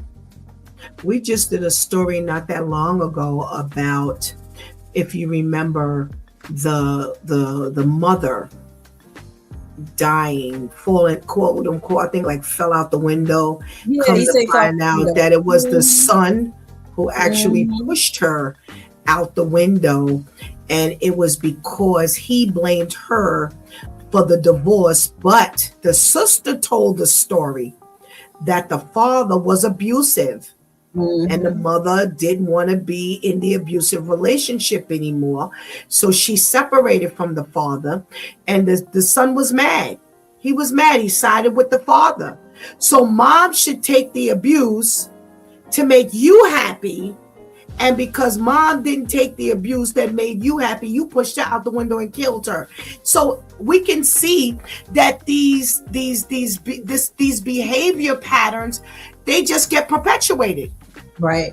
We just did a story not that long ago about, if you remember, the mother dying, falling, quote unquote, I think like fell out the window. Yeah, Come to find out that it was the son who actually pushed her out the window, and it was because he blamed her for the divorce. But the sister told the story that the father was abusive. And the mother didn't want to be in the abusive relationship anymore. So she separated from the father, and the son was mad. He was mad. He sided with the father. So mom should take the abuse to make you happy. And because mom didn't take the abuse that made you happy, you pushed her out the window and killed her. So we can see that these behavior patterns, they just get perpetuated. Right.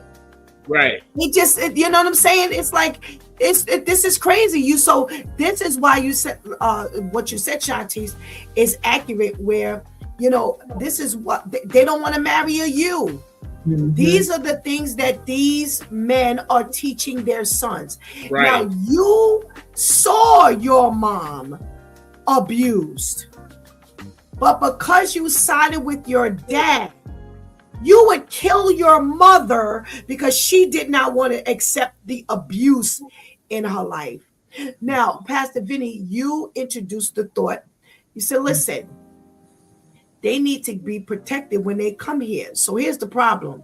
He just, you know what I'm saying? It's like, this is crazy. So this is why you said, what you said, Shantice, is accurate, where, this is what, they don't want to marry you. These are the things that these men are teaching their sons. Right. Now, you saw your mom abused, but because you sided with your dad, you would kill your mother because she did not want to accept the abuse in her life. Now, Pastor Vinny, you introduced the thought. You said, listen, they need to be protected when they come here. So here's the problem.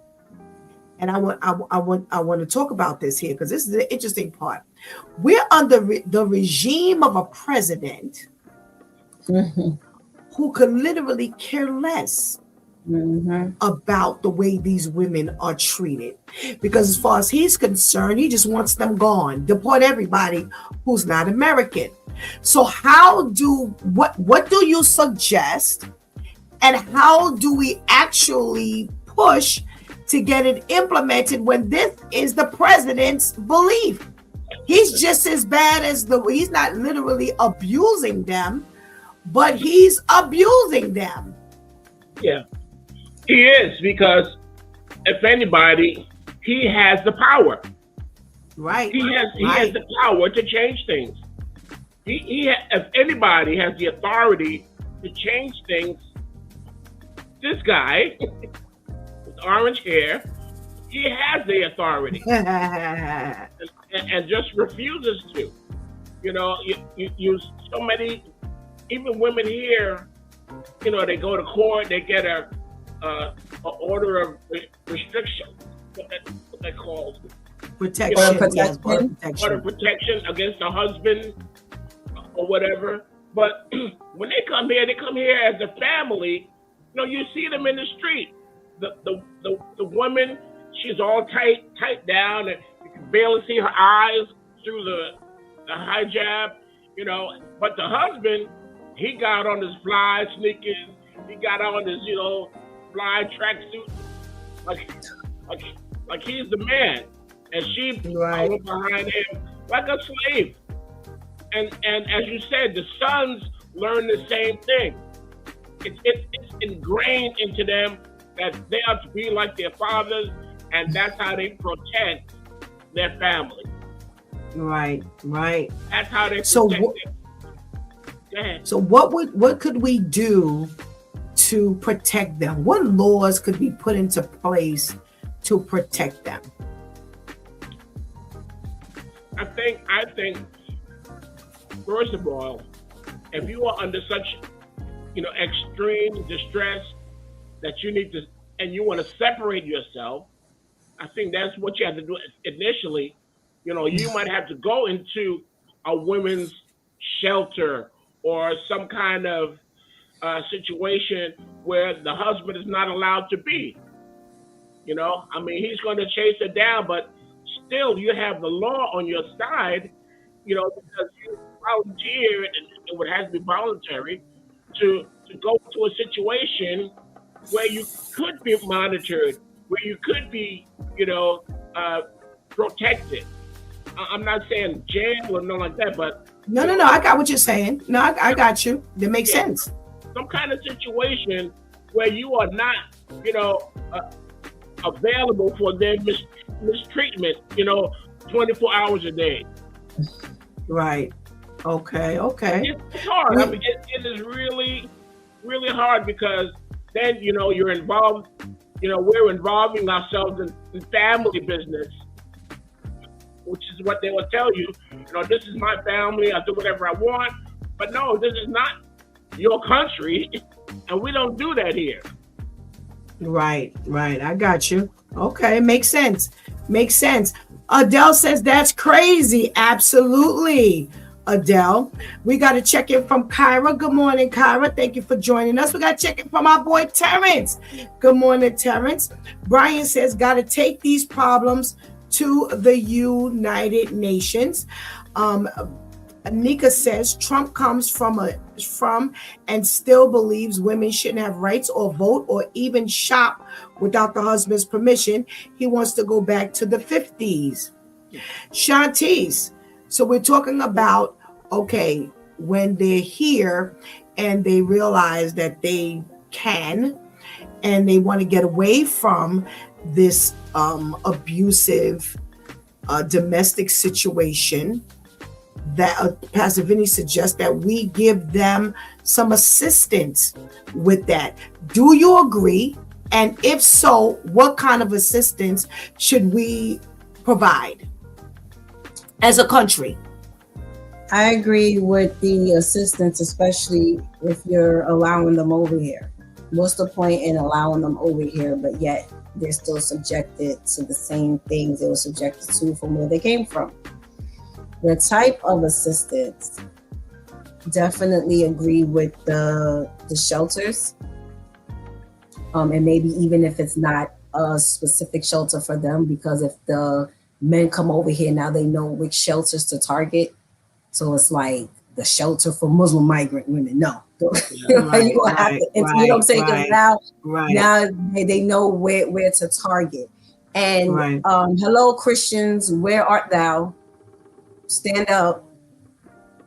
And I want to talk about this here because this is the interesting part. We're under the regime of a president who could literally care less about the way these women are treated. Because as far as he's concerned, he just wants them gone. Deport everybody who's not American. So what do you suggest? And how do we actually push to get it implemented when this is the president's belief? He's just as bad as he's not literally abusing them, but he's abusing them. Yeah, he is, because if anybody, he has the power. Right. He has the power to change things. If anybody has the authority to change things, this guy with orange hair, he has the authority and just refuses to. You know, you so many, even women here, you know, they go to court, they get a order of restriction, what they call protection, order of protection against the husband or whatever. But when they come here as a family. You know, you see them in the street. The woman, she's all tight down, and you can barely see her eyes through the hijab. You know, but the husband, he got on his fly sneakers, he got on his fly tracksuit, like he's the man, and she followed behind him like a slave. And as you said, the sons learn the same thing. It's ingrained into them that they have to be like their fathers, and that's how they protect their family. Right. That's how they protect it. So what could we do to protect them? What laws could be put into place to protect them? I think first of all, if you are under such extreme distress that you need to, and you want to separate yourself, I think that's what you have to do initially. You might have to go into a women's shelter or some kind of situation where the husband is not allowed to be. He's going to chase her down, but still you have the law on your side, because you volunteer, and it would have to be voluntary to go to a situation where you could be monitored, where you could be, protected. I'm not saying jail or nothing like that, but no, I got what you're saying. No, I got you. That makes sense. Some kind of situation where you are not, available for their mistreatment, 24 hours a day. Right. Okay. It's hard. I mean, it is really, really hard, because then, you're involved, we're involving ourselves in family business, which is what they will tell you. This is my family. I do whatever I want. But no, this is not your country, and we don't do that here. Right. I got you. Okay, makes sense. Adele says that's crazy. Absolutely, Adele. We got to check in from Kyra. Good morning, Kyra. Thank you for joining us. We got to check in from our boy Terrence. Good morning, Terrence. Brian says got to take these problems to the United Nations. Anika says Trump comes from and still believes women shouldn't have rights or vote or even shop without the husband's permission. He wants to go back to the 50s. Shantice, so we're talking about, okay, when they're here and they realize that they can and they want to get away from this abusive domestic situation, that Pastor Vinny suggests that we give them some assistance with that. Do you agree? And if so, what kind of assistance should we provide as a country? I agree with the assistance, especially if you're allowing them over here. What's the point in allowing them over here, but yet they're still subjected to the same things they were subjected to from where they came from? The type of assistance, definitely agree with the shelters. And maybe even if it's not a specific shelter for them, because if the men come over here now, they know which shelters to target. So it's like the shelter for Muslim migrant women. No, you're gonna have to. You know what I'm saying? Because now they know where to target. And hello, Christians, where art thou? Stand up.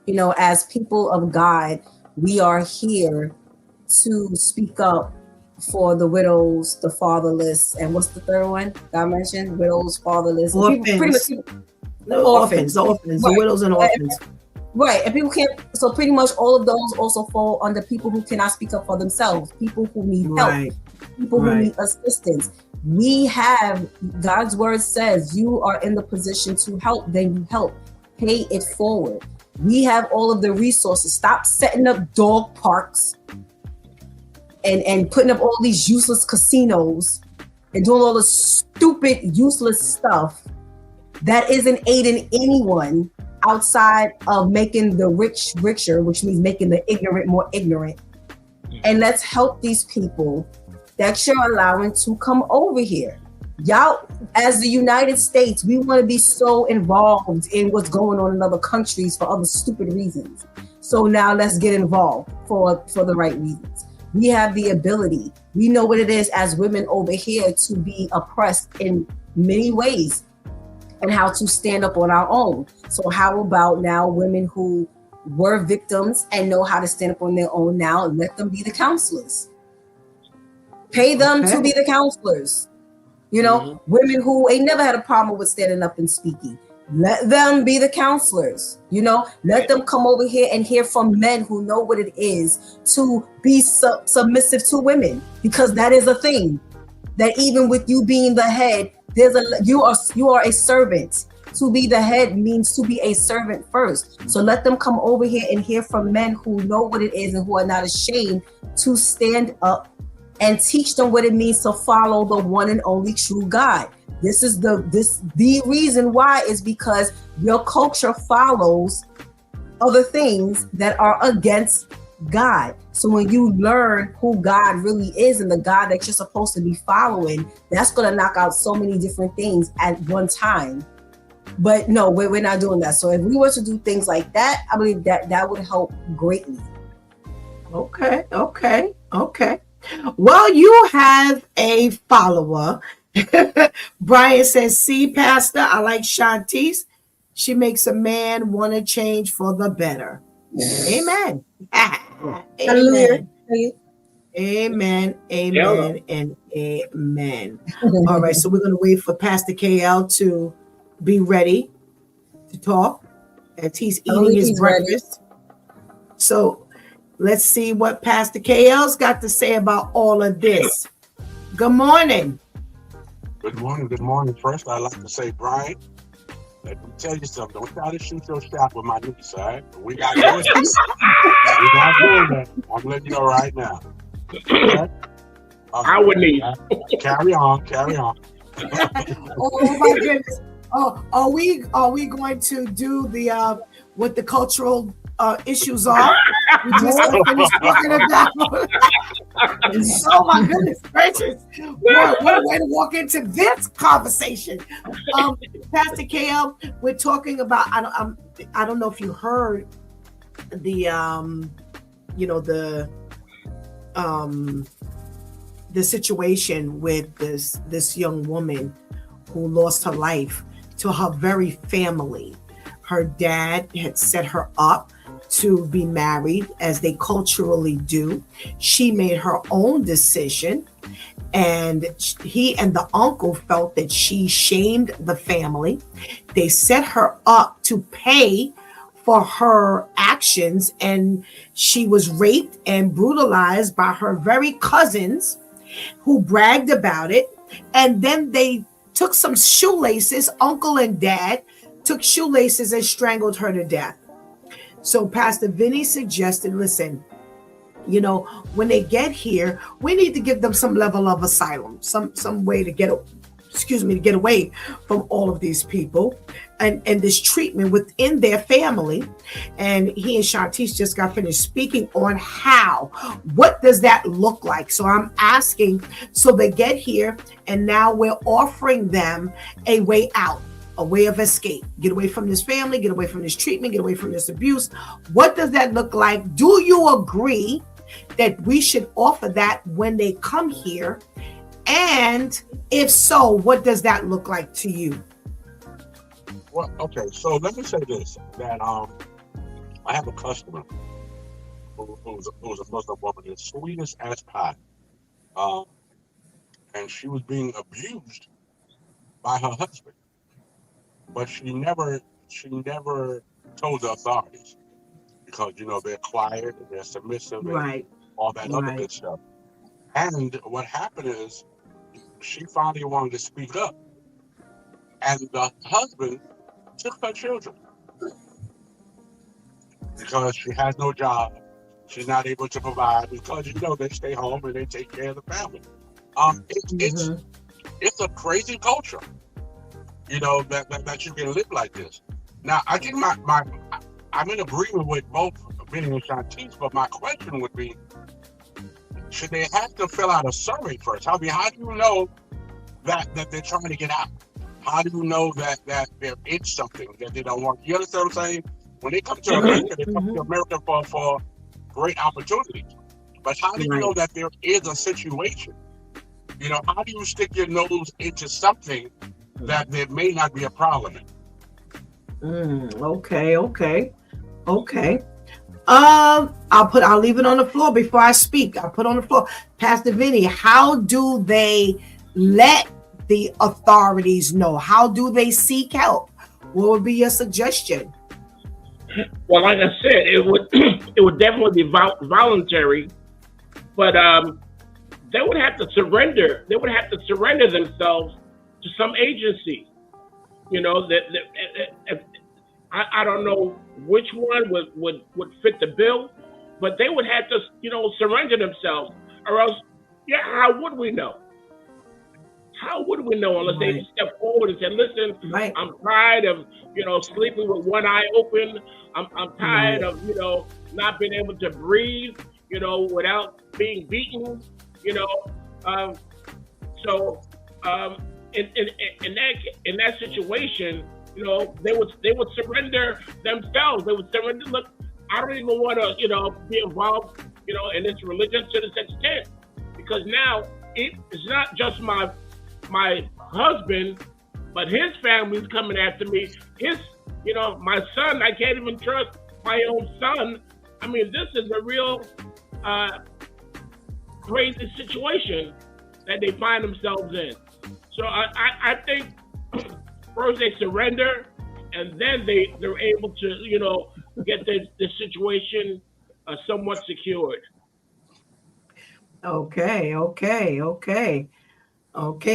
You know, as people of God, we are here to speak up for the widows, the fatherless, and what's the third one God mentioned? Widows, fatherless, orphans. Orphans, the widows and orphans. Right, and people can't. So pretty much all of those also fall under people who cannot speak up for themselves, people who need help, people who need assistance. We have, God's word says, you are in the position to help, then you help. Pay it forward. We have all of the resources. Stop setting up dog parks and putting up all these useless casinos and doing all this stupid, useless stuff that isn't aiding anyone outside of making the rich richer, which means making the ignorant more ignorant. And let's help these people that you're allowing to come over here. Y'all, as the United States, we want to be so involved in what's going on in other countries for other stupid reasons. So now let's get involved for the right reasons. We have the ability. We know what it is as women over here to be oppressed in many ways and how to stand up on our own. So how about now women who were victims and know how to stand up on their own now, let them be the counselors. Pay them to be the counselors. You know, women who ain't never had a problem with standing up and speaking. Let them be the counselors. You know, let them come over here and hear from men who know what it is to be submissive to women, because that is a thing. That even with you being the head, you are a servant. To be the head means to be a servant first. So let them come over here and hear from men who know what it is and who are not ashamed to stand up and teach them what it means to follow the one and only true God. The reason why is because your culture follows other things that are against God. So when you learn who God really is and the God that you're supposed to be following, that's going to knock out so many different things at one time. But no, we're not doing that. So if we were to do things like that, I believe that would help greatly. Okay. Well, you have a follower. Brian says, see, Pastor, I like Shantice. She makes a man want to change for the better. Amen. Hallelujah. Amen. And amen. All right, so we're going to wait for Pastor KL to be ready to talk as he's eating his breakfast. Ready. So let's see what Pastor KL's got to say about all of this. Good morning. Good morning. First, I'd like to say, Brian, let me tell you something. Don't try to shoot your shot with my niece, all right? We got doing this. We're not doing that. I'm letting you know right now. Okay? I would need. Carry on. Oh my goodness. Oh, are we going to do the what the cultural issues are? We just finished talking about. Oh my goodness gracious! Boy, what a way to walk into this conversation. Pastor KL, we're talking about. I don't know if you heard the the situation with this young woman who lost her life to her very family. Her dad had set her up to be married, as they culturally do. She made her own decision, and he and the uncle felt that she shamed the family. They set her up to pay for her actions, and she was raped and brutalized by her very cousins who bragged about it. And then they took some shoelaces, uncle and dad took shoelaces and strangled her to death. So Pastor Vinny suggested, listen, when they get here, we need to give them some level of asylum, some way to get to get away from all of these people and this treatment within their family. And he and Shantice just got finished speaking on what does that look like? So I'm asking, so they get here and now we're offering them a way out, a way of escape, get away from this family, get away from this treatment, get away from this abuse. What does that look like? Do you agree that we should offer that when they come here? And if so, what does that look like to you? Well, okay, so let me say this, that I have a customer who's a Muslim woman, the sweetest as pie. And she was being abused by her husband. But she never told the authorities because, they're quiet and they're submissive and all that other good stuff. And what happened is she finally wanted to speak up. And the husband took her children because she has no job. She's not able to provide because, they stay home and they take care of the family. It's a crazy culture, that you can live like this. Now, I think I'm in agreement with both Vinny and Shantice, but my question would be, should they have to fill out a survey first? I mean, how do you know that they're trying to get out? How do you know that they're in something that they don't want? You understand what I'm saying? When they come to America, they come to America for great opportunities. But how do you know that there is a situation? How do you stick your nose into something that there may not be a problem in? Okay. I'll leave it on the floor before I speak. I'll put on the floor. Pastor Vinny, how do they let the authorities know? How do they seek help? What would be your suggestion? Well, like I said, it would definitely be voluntary, but they would have to surrender. They would have to surrender themselves to some agency. I don't know which one would fit the bill, but they would have to, surrender themselves, or else, how would we know? How would we know unless they step forward and say, listen, I'm tired of, sleeping with one eye open. I'm tired of, not being able to breathe, without being beaten, in that situation, they would surrender themselves. They would surrender. Look, I don't even want to, be involved, in this religion to this extent, because now it's not just my husband, but his family's coming after me. His, my son, I can't even trust my own son. I mean, this is a real crazy situation that they find themselves in. So I think first they surrender, and then they're able to, get the situation somewhat secured. Okay,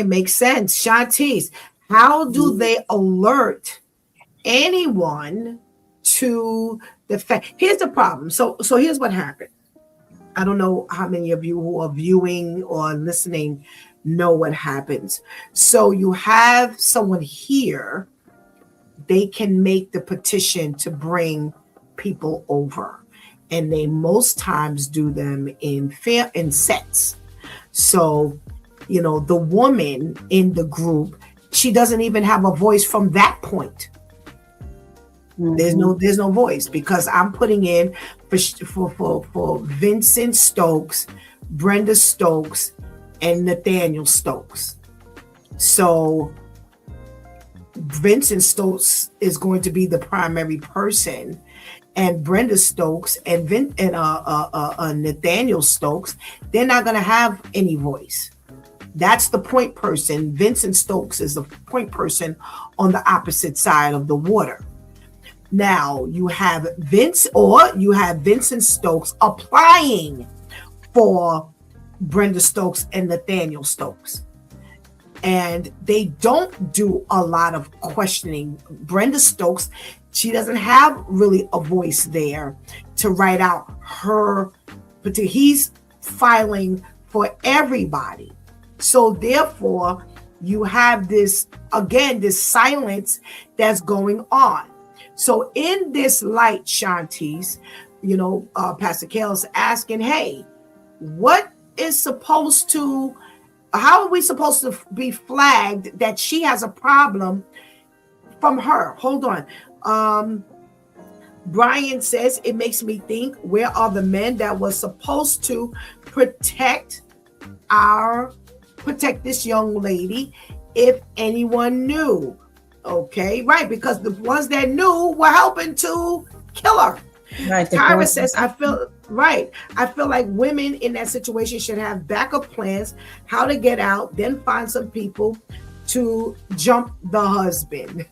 makes sense. Shantice, how do they alert anyone to the fact? Here's the problem. So here's what happened. I don't know how many of you who are viewing or listening know what happens. So you have someone here, they can make the petition to bring people over, and they most times do them in sets. So the woman in the group, she doesn't even have a voice from that point. There's no voice, because I'm putting in for Vincent Stokes, Brenda Stokes, and Nathaniel Stokes. So Vincent Stokes is going to be the primary person, and Brenda Stokes and Nathaniel Stokes, they're not going to have any voice. That's the point person. Vincent Stokes is the point person on the opposite side of the water. Now you have Vincent Stokes applying for Brenda Stokes and Nathaniel Stokes. And they don't do a lot of questioning. Brenda Stokes, she doesn't have really a voice there to write out her, but he's filing for everybody. So therefore, you have this, again, this silence that's going on. So in this light, Shantice, Pastor Kale's asking, hey, what is supposed to, how are we supposed to be flagged that she has a problem from her? Hold on. Brian says, it makes me think, where are the men that was supposed to protect this young lady, if anyone knew? Okay, right, because the ones that knew were helping to kill her. Right. Tyra says, I feel like women in that situation should have backup plans, how to get out, then find some people to jump the husband.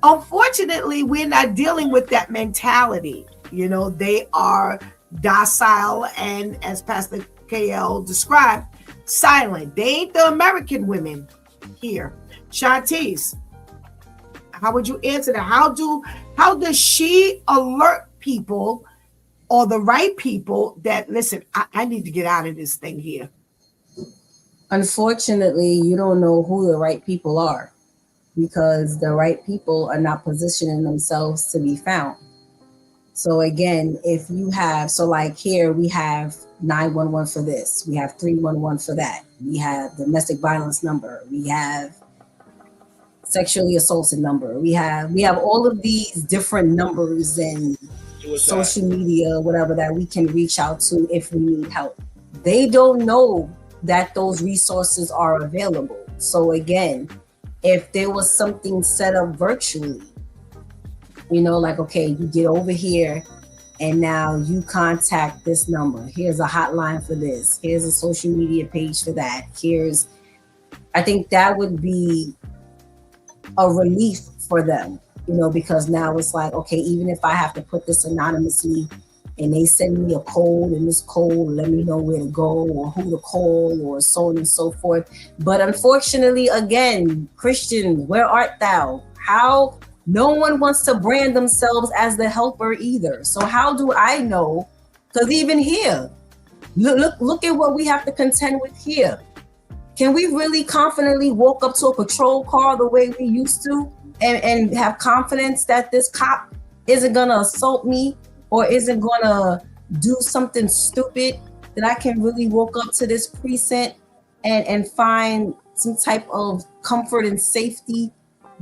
Unfortunately, we're not dealing with that mentality. They are docile and, as Pastor KL described, silent. They ain't the American women here. Shantice, how would you answer that? How does she alert people, or the right people, that, listen, I need to get out of this thing here? Unfortunately, you don't know who the right people are, because the right people are not positioning themselves to be found. So again, if you have, so like here we have 911 for this, we have 311 for that, we have domestic violence number, we have sexually assaulted number, we have all of these different numbers and social media, whatever, that we can reach out to if we need help. They don't know that those resources are available. So again, if there was something set up virtually, like, okay, you get over here and now you contact this number. Here's a hotline for this. Here's a social media page for that. I think that would be a relief for them, because now it's like, okay, even if I have to put this anonymously and they send me a code, and this code let me know where to go or who to call or so on and so forth. But unfortunately, again, Christian, where art thou? How? No one wants to brand themselves as the helper either. So how do I know? Because even here, look at what we have to contend with here. Can we really confidently walk up to a patrol car the way we used to and have confidence that this cop isn't gonna assault me or isn't gonna do something stupid, that I can really walk up to this precinct and find some type of comfort and safety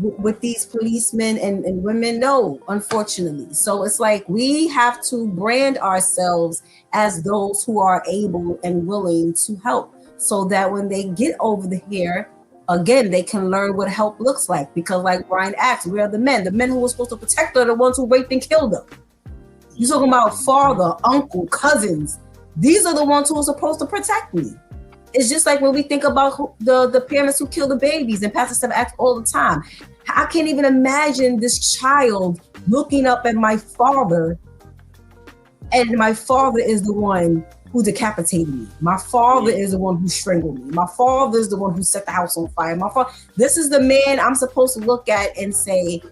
with these policemen and women? No, unfortunately. So it's like we have to brand ourselves as those who are able and willing to help, so that when they get over here, again, they can learn what help looks like. Because like Brian asked, where are the men? The men who were supposed to protect her are the ones who raped and killed her. You're talking about father, uncle, cousins. These are the ones who are supposed to protect me. It's just like when we think about the parents who kill the babies, and Pastor Steph asks all the time, I can't even imagine this child looking up at my father, and my father is the one who decapitated me. My father is the one who strangled me. My father is the one who set the house on fire. This is the man I'm supposed to look at and say,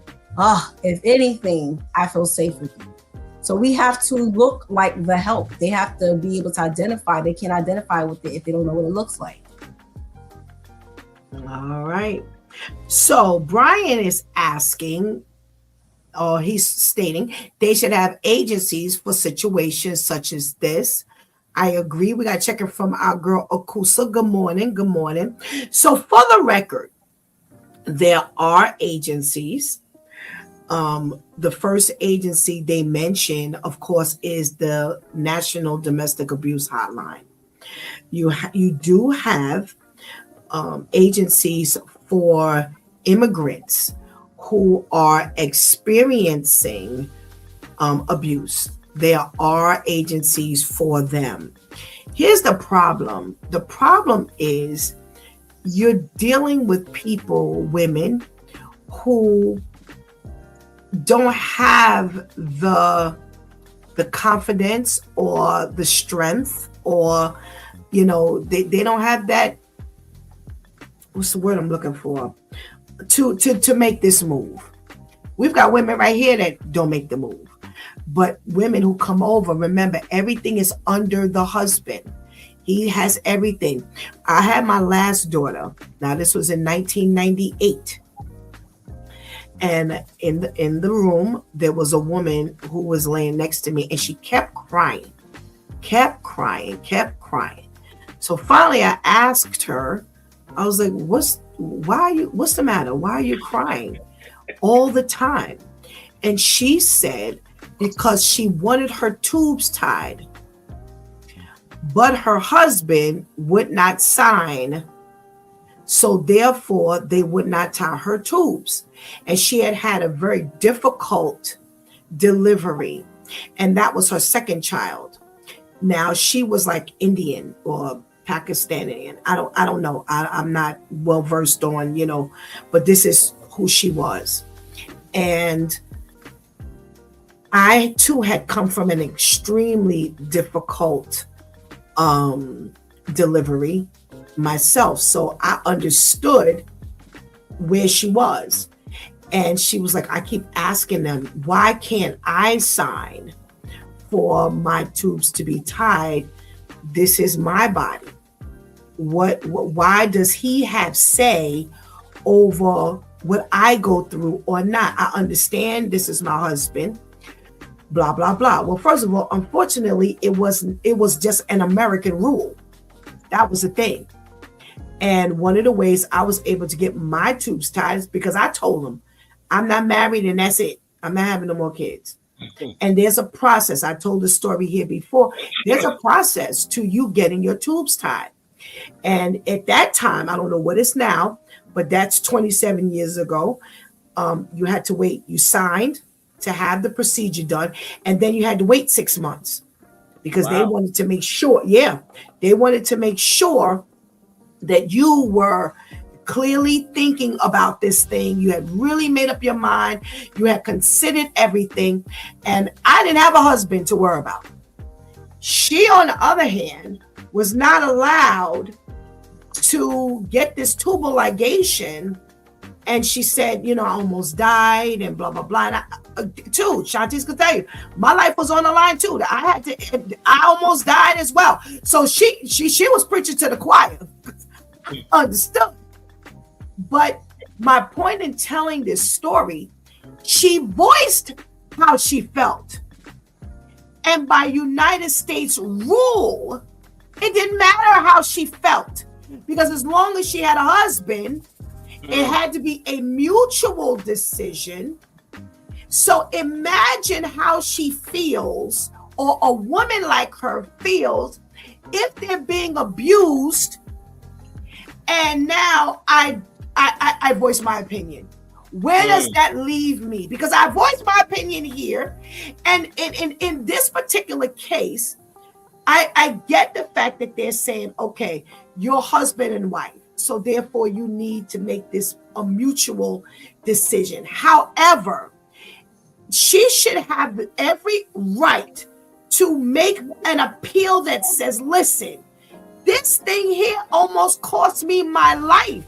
if anything, I feel safe with you. So we have to look like the help. They have to be able to identify. They can't identify with it if they don't know what it looks like. All right. So Brian is asking, or he's stating, they should have agencies for situations such as this. I agree. We got checking from our girl Akusa. Good morning. Good morning. So for the record, there are agencies. The first agency they mention, of course, is the National Domestic Abuse Hotline. You do have agencies for immigrants who are experiencing abuse. There are agencies for them. Here's the problem. The problem is you're dealing with people, women, who don't have the confidence or the strength, or they don't have that, what's the word I'm looking for, to make this move. We've got women right here that don't make the move, but women who come over, remember, everything is under the husband. He has everything. I had my last daughter. Now this was in 1998. And in the room, there was a woman who was laying next to me, and she kept crying. So finally I asked her, I was like, what's the matter? Why are you crying all the time? And she said, because she wanted her tubes tied, but her husband would not sign. So therefore they would not tie her tubes. And she had a very difficult delivery. And that was her second child. Now she was like Indian or Pakistani. I don't know. I'm not well versed on, but this is who she was. And I too had come from an extremely difficult delivery myself. So I understood where she was. And she was like, I keep asking them, why can't I sign for my tubes to be tied? This is my body. Why does he have say over what I go through or not? I understand this is my husband, blah, blah, blah. Well, first of all, unfortunately, it was just an American rule. That was the thing. And one of the ways I was able to get my tubes tied is because I told him, I'm not married and that's it. I'm not having no more kids. And there's a process. I told the story here before. There's a process to you getting your tubes tied. And at that time, I don't know what it's now, but that's 27 years ago. You had to wait. You signed to have the procedure done. And then you had to wait 6 months because they wanted to make sure. Yeah, they wanted to make sure that you were clearly thinking about this thing. You had really made up your mind. You had considered everything. And I didn't have a husband to worry about. She, on the other hand, was not allowed to get this tubal ligation. And she said, I almost died and blah, blah, blah. And too, Shantice could tell you, my life was on the line too. I almost died as well. So she was preaching to the choir. Understood. But my point in telling this story, she voiced how she felt. And by United States rule, it didn't matter how she felt. Because as long as she had a husband, it had to be a mutual decision. So imagine how she feels, or a woman like her feels, if they're being abused. And now I voice my opinion. Where does that leave me? Because I voiced my opinion here. And in this particular case, I get the fact that they're saying, okay, you're husband and wife. So therefore you need to make this a mutual decision. However, she should have every right to make an appeal that says, listen, this thing here almost cost me my life.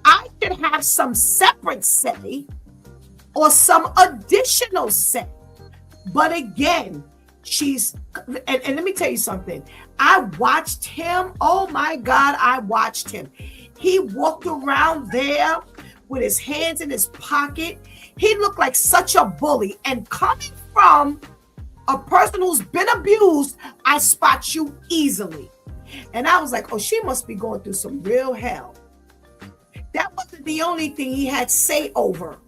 I should have some separate say or some additional say. But again, and let me tell you something. I watched him. Oh my God, I watched him. He walked around there with his hands in his pocket. He looked like such a bully. And coming from a person who's been abused, I spot you easily. And I was like, oh, she must be going through some real hell. That wasn't the only thing he had say over.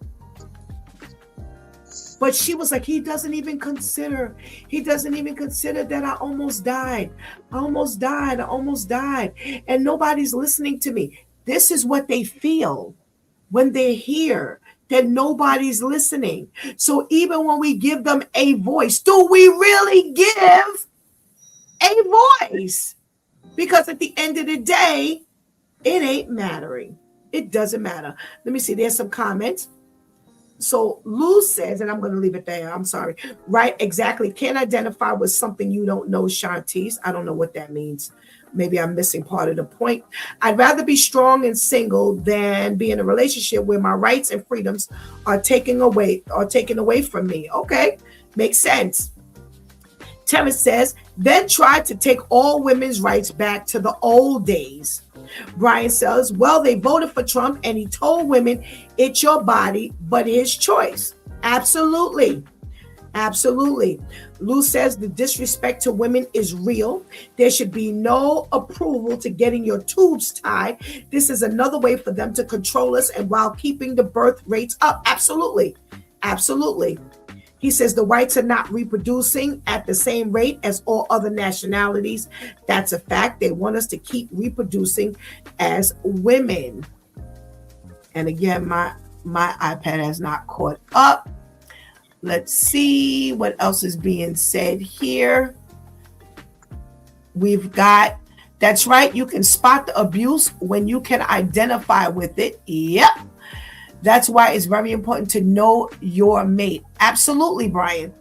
But she was like, he doesn't even consider that I almost died. I almost died. And nobody's listening to me. This is what they feel when they hear that nobody's listening. So even when we give them a voice, do we really give a voice? Because at the end of the day, it ain't mattering. It doesn't matter. Let me see. There's some comments. So Lou says, and I'm going to leave it there. I'm sorry. Right, exactly. Can't identify with something you don't know, Shantice. I don't know what that means. Maybe I'm missing part of the point. I'd rather be strong and single than be in a relationship where my rights and freedoms are taken away from me. Okay, makes sense. Terrence says, then tried to take all women's rights back to the old days. Brian says, well, they voted for Trump and he told women, it's your body, but his choice. Absolutely. Absolutely. Lou says the disrespect to women is real. There should be no approval to getting your tubes tied. This is another way for them to control us and while keeping the birth rates up. Absolutely. Absolutely. He says the whites are not reproducing at the same rate as all other nationalities. That's a fact. They want us to keep reproducing as women. And again, my iPad has not caught up. Let's see what else is being said here. We've got, that's right, you can spot the abuse when you can identify with it. Yep. That's why it's very important to know your mate. Absolutely, Brian.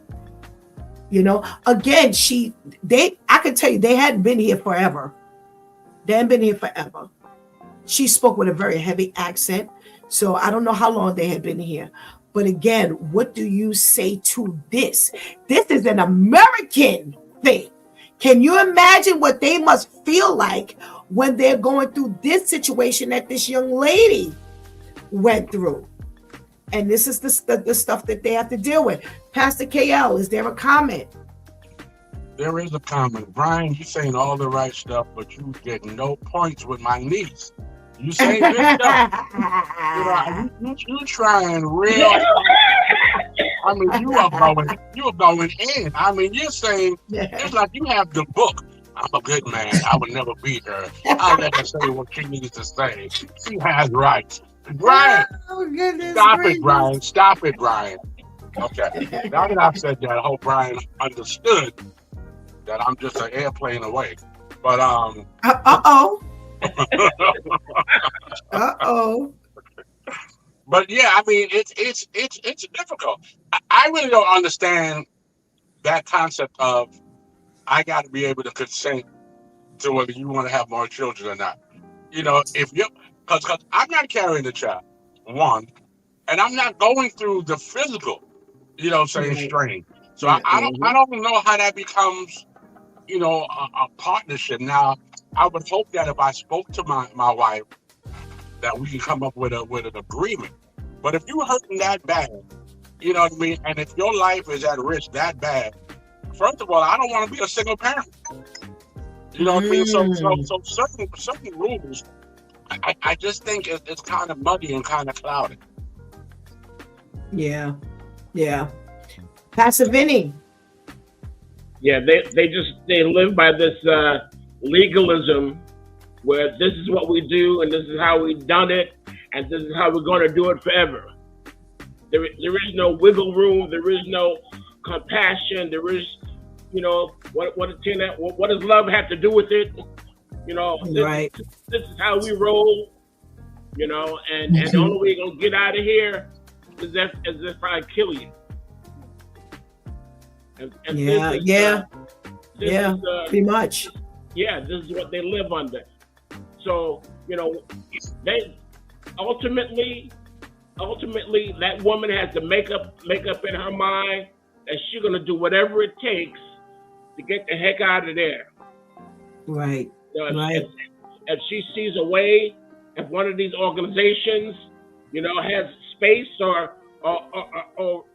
You know, again, I can tell you, they hadn't been here forever. They hadn't been here forever. She spoke with a very heavy accent. So I don't know how long they had been here. But again, what do you say to this? This is an American thing. Can you imagine what they must feel like when they're going through this situation that this young lady went through? And this is the stuff that they have to deal with. Pastor KL, is there a comment? There is a comment. Brian, you saying all the right stuff, but you get no points with my niece. You saying this stuff. You trying real. I mean, you are going in. I mean, you're saying it's like you have the book. I'm a good man. I would never beat her. I'll let her say what she needs to say. She has rights. Brian, stop it, Brian. Stop it, Brian. Okay. Now that I've said that, I hope Brian understood that I'm just an airplane away. But Uh-oh. But yeah, I mean, it's difficult. I really don't understand that concept of I got to be able to consent to whether you want to have more children or not. You know, if you because I'm not carrying the child, one, and I'm not going through the physical, strain. So I don't know how that becomes, a partnership. Now, I would hope that if I spoke to my wife, that we can come up with an agreement. But if you're hurting that bad, you know what I mean, and if your life is at risk that bad, first of all, I don't want to be a single parent. You know what I mean? So certain rules, I just think it's kind of muddy and kind of cloudy. Yeah. Pastor Vinny. Yeah, they live by this legalism where this is what we do and this is how we've done it and this is how we're going to do it forever. There is no wiggle room. There is no compassion. There is, what does love have to do with it? Right. This is how we roll, and the only way you're going to get out of here is if I kill you. And pretty much. Yeah, this is what they live under. So, they ultimately that woman has to make up in her mind that she's gonna do whatever it takes to get the heck out of there. Right. If she sees a way, if one of these organizations, has space or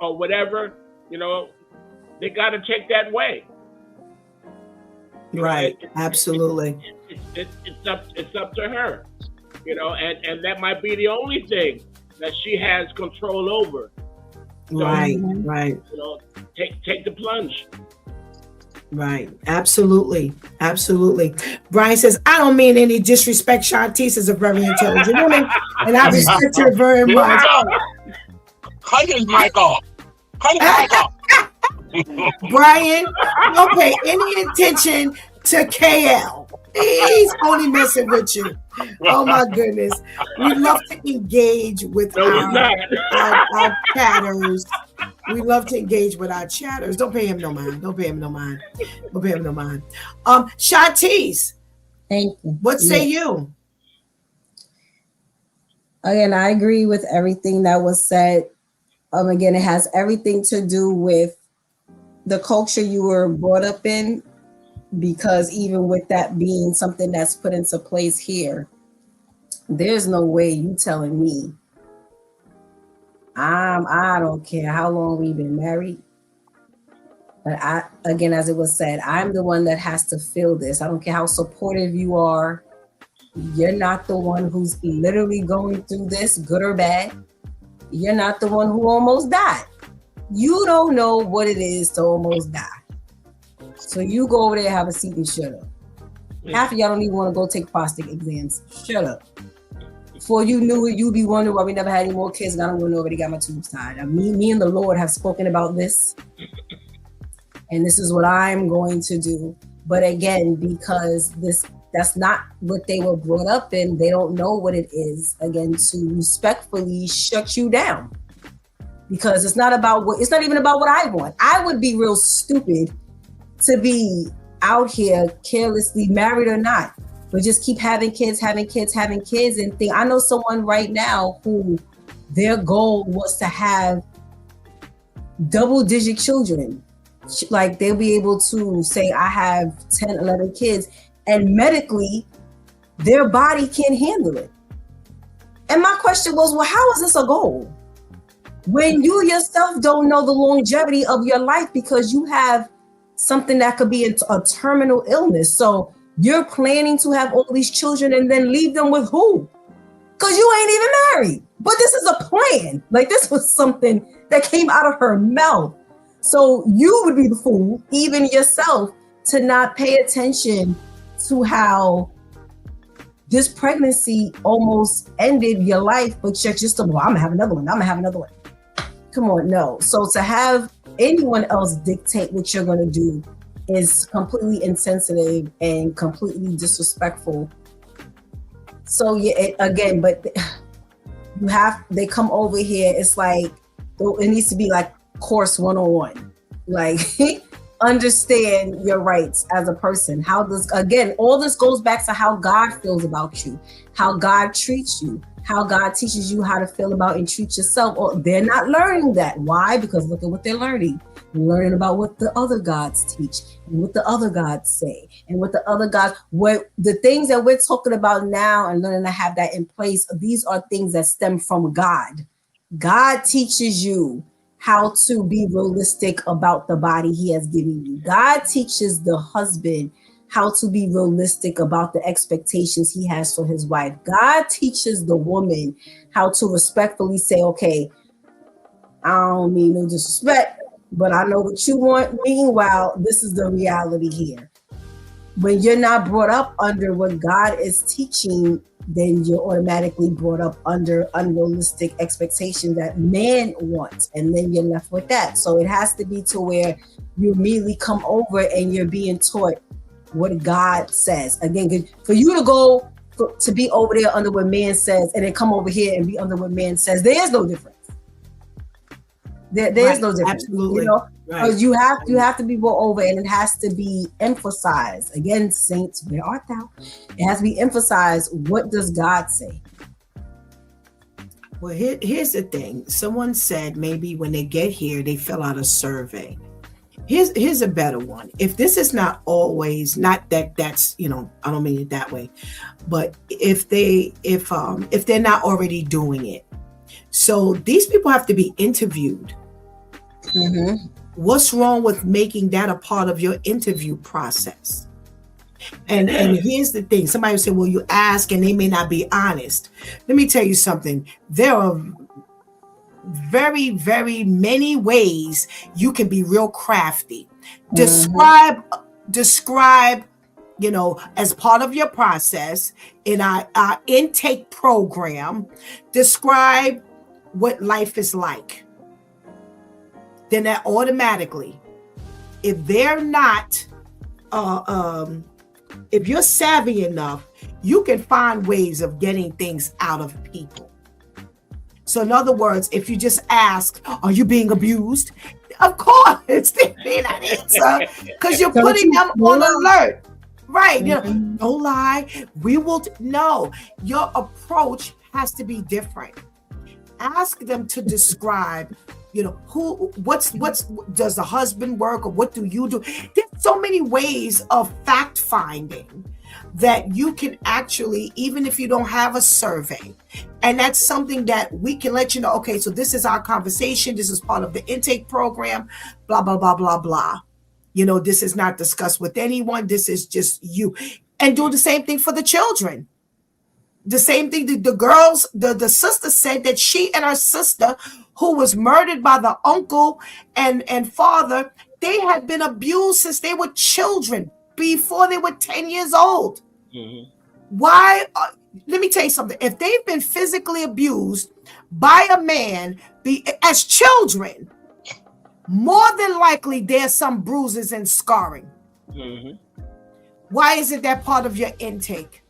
whatever, they got to take that way. Right. Absolutely. It's up to her, and that might be the only thing that she has control over. So, Right. Take the plunge. Right. Absolutely. Brian says, I don't mean any disrespect. Shantice is a very intelligent woman, and I respect her very much. Cut his mic off. Brian, don't pay any attention to KL. He's only messing with you. Oh my goodness. We love to engage with our chatters. We love to engage with our chatters. Don't pay him no mind. Shantice. Thank you. What say you? Again, I agree with everything that was said. Again, it has everything to do with the culture you were brought up in, because even with that being something that's put into place here, there's no way you telling me I don't care how long we've been married. But again, as it was said, I'm the one that has to feel this. I don't care how supportive you are. You're not the one who's literally going through this, good or bad. You're not the one who almost died. You don't know what it is to almost die. So you go over there, have a seat, and shut up. Half of y'all don't even want to go take prostate exams. Shut up. Before you knew it, you'd be wondering why we never had any more kids, and I don't want to already got my tubes tied. Me and the Lord have spoken about this, and this is what I'm going to do. But again, because that's not what they were brought up in, they don't know what it is, again, to respectfully shut you down. Because it's not even about what I want. I would be real stupid to be out here carelessly, married or not, but just keep having kids and think. I know someone right now who their goal was to have double-digit children. Like they'll be able to say, I have 10, 11 kids, and medically, their body can't handle it. And my question was, well, how is this a goal? When you yourself don't know the longevity of your life because you have something that could be a terminal illness. So you're planning to have all these children and then leave them with who? Because you ain't even married. But this is a plan. Like this was something that came out of her mouth. So you would be the fool, even yourself, to not pay attention to how this pregnancy almost ended your life, but you're just, well, I'm gonna have another one. Come on, no. So to have anyone else dictate what you're gonna do is completely insensitive and completely disrespectful. So yeah, but they come over here, it's like, it needs to be like course 101. Like, understand your rights as a person. All this goes back to how God feels about you, how God treats you, how God teaches you how to feel about and treat yourself. Or they're not learning that. Why? Because look at what they're learning. They're learning about what the other gods teach and what the other gods say and what the things that we're talking about now and learning to have that in place. These are things that stem from God. God teaches you how to be realistic about the body he has given you. God teaches the husband how to be realistic about the expectations he has for his wife. God teaches the woman how to respectfully say, okay, I don't mean no disrespect, but I know what you want. Meanwhile, this is the reality here. When you're not brought up under what God is teaching, then you're automatically brought up under unrealistic expectations that man wants, and then you're left with that. So it has to be to where you immediately come over and you're being taught what God says. Again, for you to go to be over there under what man says and then come over here and be under what man says, there is no difference. There is no difference. Absolutely. You know? Right. You have to be brought over, and it has to be emphasized. Again, saints, where art thou? It has to be emphasized. What does God say? Well, here's the thing. Someone said maybe when they get here, they fill out a survey. Here's a better one. If this is not always, not that's, I don't mean it that way, but if they're not already doing it. So these people have to be interviewed. Mm-hmm. What's wrong with making that a part of your interview process? And here's the thing. Somebody will say, well, you ask and they may not be honest. Let me tell you something. There are very, very many ways you can be real crafty. Describe, as part of your process in our intake program, describe what life is like. Then that automatically, if they're not, if you're savvy enough, you can find ways of getting things out of people. So in other words, if you just ask, are you being abused? Of course, they may not answer because you're putting them on alert. Right. Mm-hmm. Don't lie. We will. No, your approach has to be different. Ask them to describe what's does the husband work, or what do you do? There's so many ways of fact finding that you can actually, even if you don't have a survey, and that's something that we can let you know, okay, so this is our conversation, this is part of the intake program, blah, blah, blah, blah, blah. This is not discussed with anyone, this is just you. And do the same thing for the children. The same thing, the girls, the sister said that she and her sister, who was murdered by the uncle and father, they had been abused since they were children, before they were 10 years old. Mm-hmm. Why? Let me tell you something. If they've been physically abused by a man as children, more than likely there's some bruises and scarring. Mm-hmm. Why isn't that part of your intake?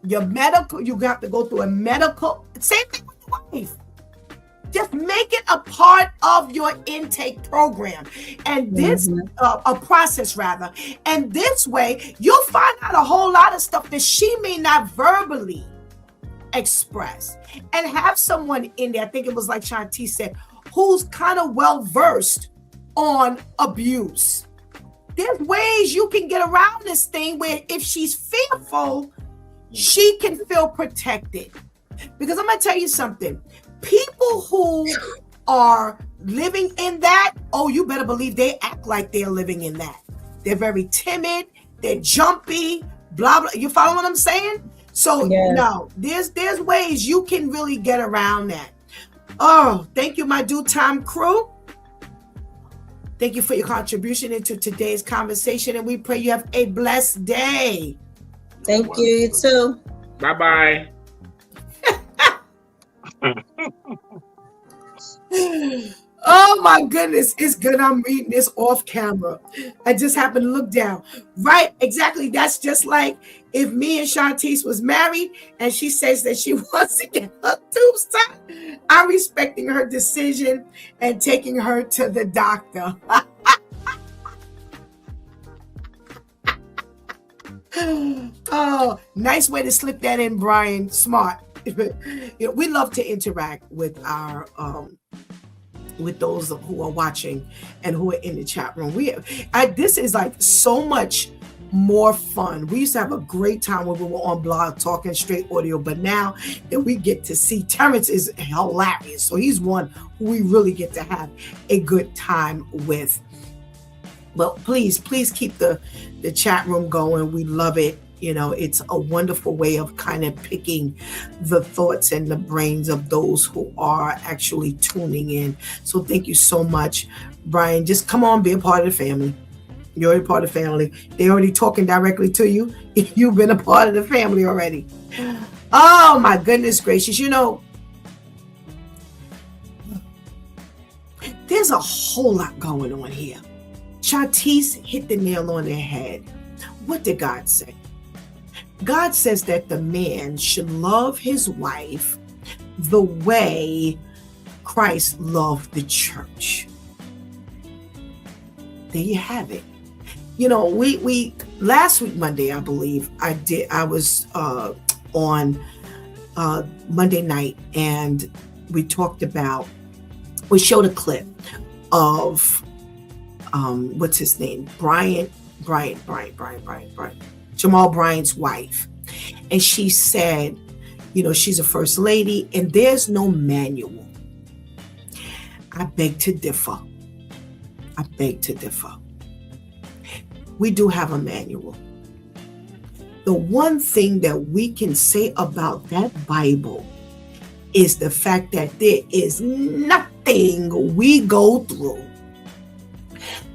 Your medical, you have to go through a medical, same thing with the wife. Just make it a part of your intake program, and this a process rather. And this way, you'll find out a whole lot of stuff that she may not verbally express, and have someone in there. I think it was like Shanti said, who's kind of well versed on abuse. There's ways you can get around this thing where if she's fearful, she can feel protected. Because I'm going to tell you something. People who are living in that, oh, you better believe they act like they're living in that. They're very timid. They're jumpy, blah, blah. You follow what I'm saying? So, no, there's ways you can really get around that. Oh, thank you, my Due Time crew. Thank you for your contribution into today's conversation, and we pray you have a blessed day. Thank you, you too. Bye-bye. Oh my goodness, it's good I'm reading this off camera. I just happened to look down. Right, exactly. That's just like if me and Shantice was married and she says that she wants to get her tubes tied. I'm respecting her decision and taking her to the doctor. Oh, nice way to slip that in, Brian. Smart. We love to interact with our with those who are watching and who are in the chat room. This is like so much more fun. We used to have a great time when we were on Blog Talking Straight Audio, but now that we get to see, Terrence is hilarious. So he's one who we really get to have a good time with. But please keep the chat room going. We love it. It's a wonderful way of kind of picking the thoughts and the brains of those who are actually tuning in. So thank you so much, Brian. Just come on, be a part of the family. You're already part of the family. They're already talking directly to you. You've been a part of the family already. Oh, my goodness gracious. There's a whole lot going on here. Shantice hit the nail on the head. What did God say? God says that the man should love his wife the way Christ loved the church. There you have it. We last week Monday, I believe I was on Monday night, and we showed a clip of what's his name? Brian. Jamal Bryant's wife. And she said, she's a first lady and there's no manual. I beg to differ. We do have a manual. The one thing that we can say about that Bible is the fact that there is nothing we go through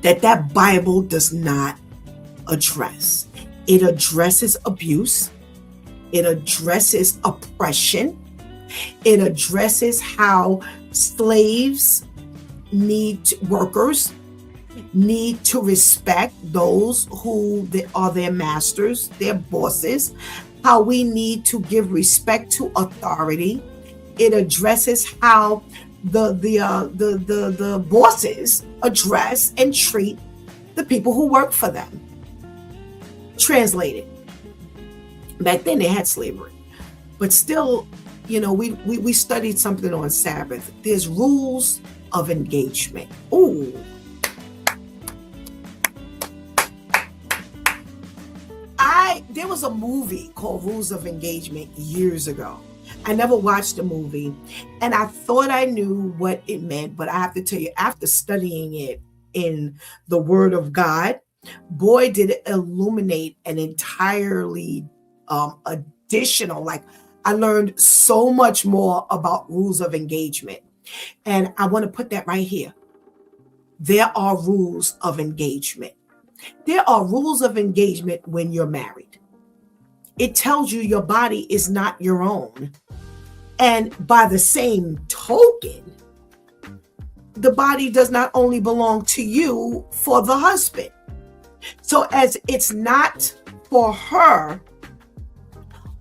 that Bible does not address. It addresses abuse. It addresses oppression. It addresses how workers need to respect those who are their masters, their bosses, how we need to give respect to authority. It addresses how the bosses address and treat the people who work for them. Translated. Back then they had slavery, but still we studied something on Sabbath. There's rules of engagement. Ooh. There was a movie called Rules of Engagement years ago. I never watched the movie, and I thought I knew what it meant, but I have to tell you, after studying it in the Word of God, boy, did it illuminate an entirely additional, like, I learned so much more about rules of engagement. And I want to put that right here. There are rules of engagement. There are rules of engagement when you're married. It tells you your body is not your own. And by the same token, the body does not only belong to you for the husband. So as it's not for her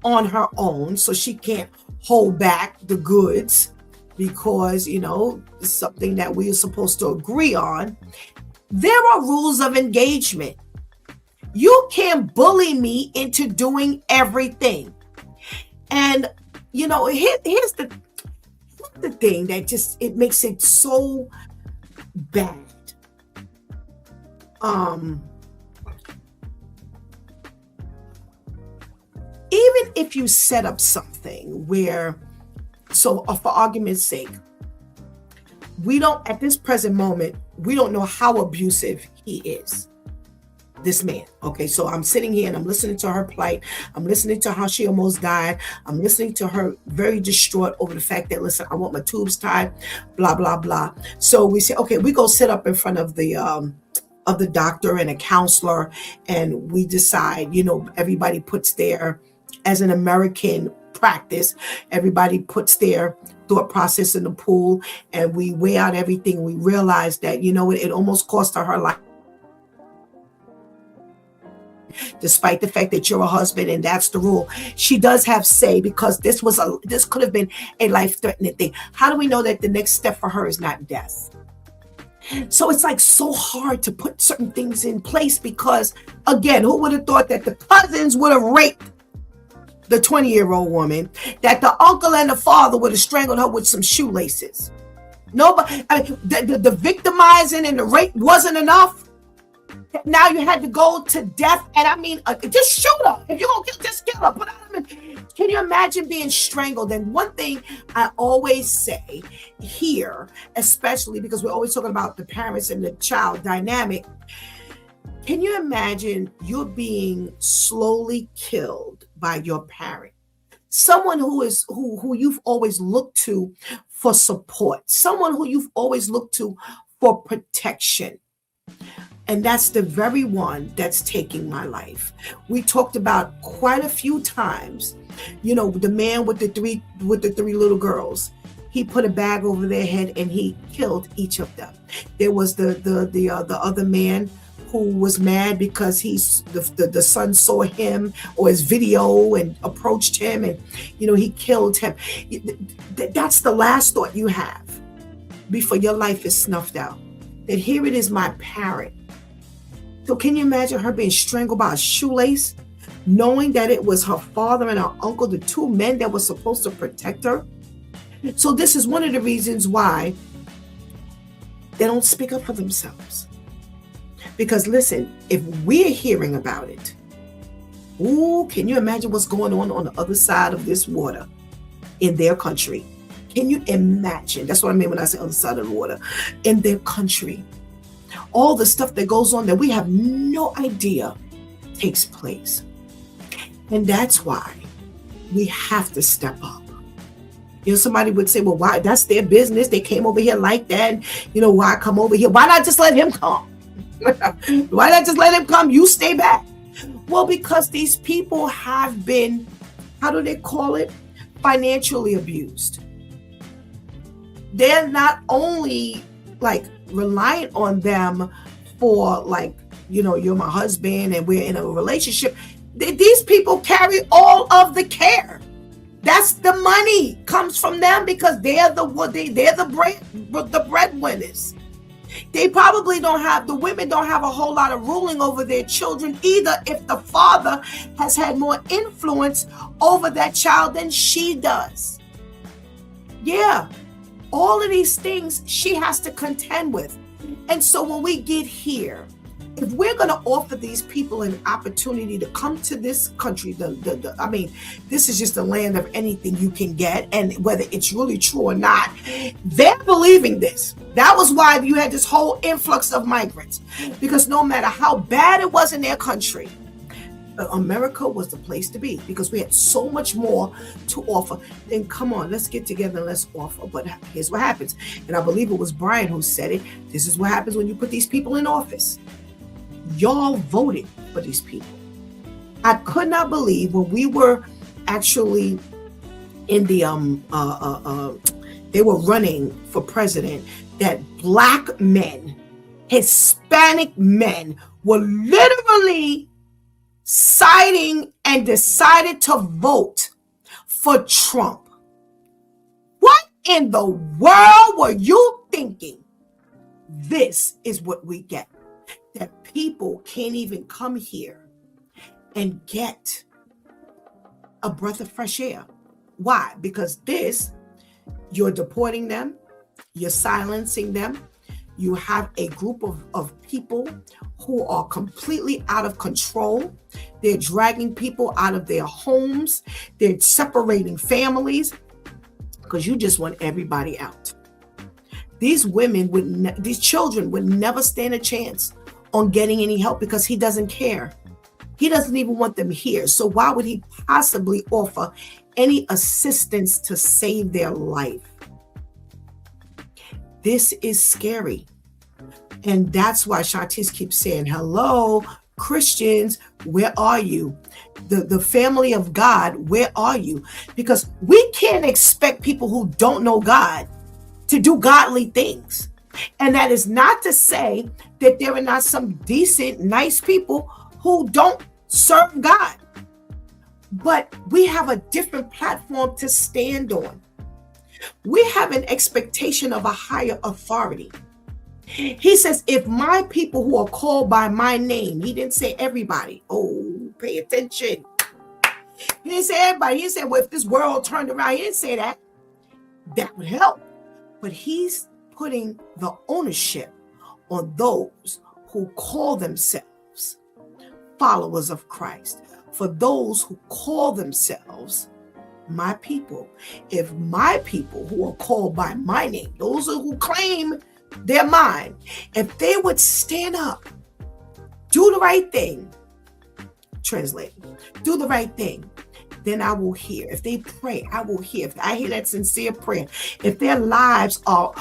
on her own, so she can't hold back the goods because, it's something that we are supposed to agree on. There are rules of engagement. You can't bully me into doing everything. And, here's the thing that it makes it so bad. Even if you set up something where, so for argument's sake, at this present moment, we don't know how abusive he is. This man. Okay, so I'm sitting here and I'm listening to her plight. I'm listening to how she almost died. I'm listening to her very distraught over the fact that, listen, I want my tubes tied, blah, blah, blah. So we say, okay, we go sit up in front of the doctor and a counselor, and we decide, everybody puts their, as an American practice, everybody puts their thought process in the pool, and we weigh out everything. We realize that, it almost cost her life. Despite the fact that you're a husband and that's the rule, she does have say, because this could have been a life-threatening thing. How do we know that the next step for her is not death? So it's like so hard to put certain things in place because, again, who would have thought that the cousins would have raped the 20-year-old woman, that the uncle and the father would have strangled her with some shoelaces? Nobody. The victimizing and the rape wasn't enough. Now you had to go to death, and just shoot her. If you're gonna kill, just kill her. Can you imagine being strangled? And one thing I always say here, especially because we're always talking about the parents and the child dynamic, can you imagine you're being slowly killed by your parent? Someone who you've always looked to for support, someone who you've always looked to for protection. And that's the very one that's taking my life. We talked about quite a few times, the man with the three little girls. He put a bag over their head and he killed each of them. There was the other man who was mad because the son saw him or his video and approached him, and he killed him. That's the last thought you have before your life is snuffed out. That here it is, my parent. So can you imagine her being strangled by a shoelace, knowing that it was her father and her uncle, the two men that were supposed to protect her? So this is one of the reasons why they don't speak up for themselves. Because listen, if we're hearing about it, can you imagine what's going on the other side of this water in their country? Can you imagine? That's what I mean when I say other side of the water, in their country. All the stuff that goes on that we have no idea takes place. And that's why we have to step up. Somebody would say, well, why? That's their business. They came over here like that. Why come over here? Why not just let him come? Why not just let him come? You stay back. Well, because these people have been, how do they call it? Financially abused. They're not only reliant on them for you're my husband and we're in a relationship. These people carry all of the care. That's the money comes from them because they're the breadwinners. They probably the women don't have a whole lot of ruling over their children either, if the father has had more influence over that child than she does. Yeah, all of these things she has to contend with. And so when we get here, if we're going to offer these people an opportunity to come to this country, I mean, this is just a land of anything you can get. And whether it's really true or not, they're believing this. That was why you had this whole influx of migrants, because no matter how bad it was in their country, America was the place to be, because we had so much more to offer. Then come on, let's get together and let's offer. But here's what happens. And I believe it was Brian who said it. This is what happens when you put these people in office. Y'all voted for these people. I could not believe when we were actually in the they were running for president, that Black men, Hispanic men were literally siding and decided to vote for Trump. What in the world were you thinking? This is what we get. That people can't even come here and get a breath of fresh air. Why? Because you're deporting them, you're silencing them. You have a group of people who are completely out of control. They're dragging people out of their homes. They're separating families because you just want everybody out. These these children would never stand a chance on getting any help because he doesn't care. He doesn't even want them here. So why would he possibly offer any assistance to save their life? This is scary. And that's why Shantice keeps saying, hello, Christians, where are you? The family of God, where are you? Because we can't expect people who don't know God to do godly things. And that is not to say that there are not some decent, nice people who don't serve God. But we have a different platform to stand on. We have an expectation of a higher authority. He says, if my people who are called by my name, he didn't say everybody. Oh, pay attention. He didn't say everybody. He didn't say, well, if this world turned around, he didn't say that. That would help. But he's putting the ownership on those who call themselves followers of Christ. For those who call themselves my people. If my people who are called by my name, those who claim they're mine, if they would stand up, do the right thing, translate, do the right thing, then I will hear. If they pray, I will hear. If I hear that sincere prayer, if their lives are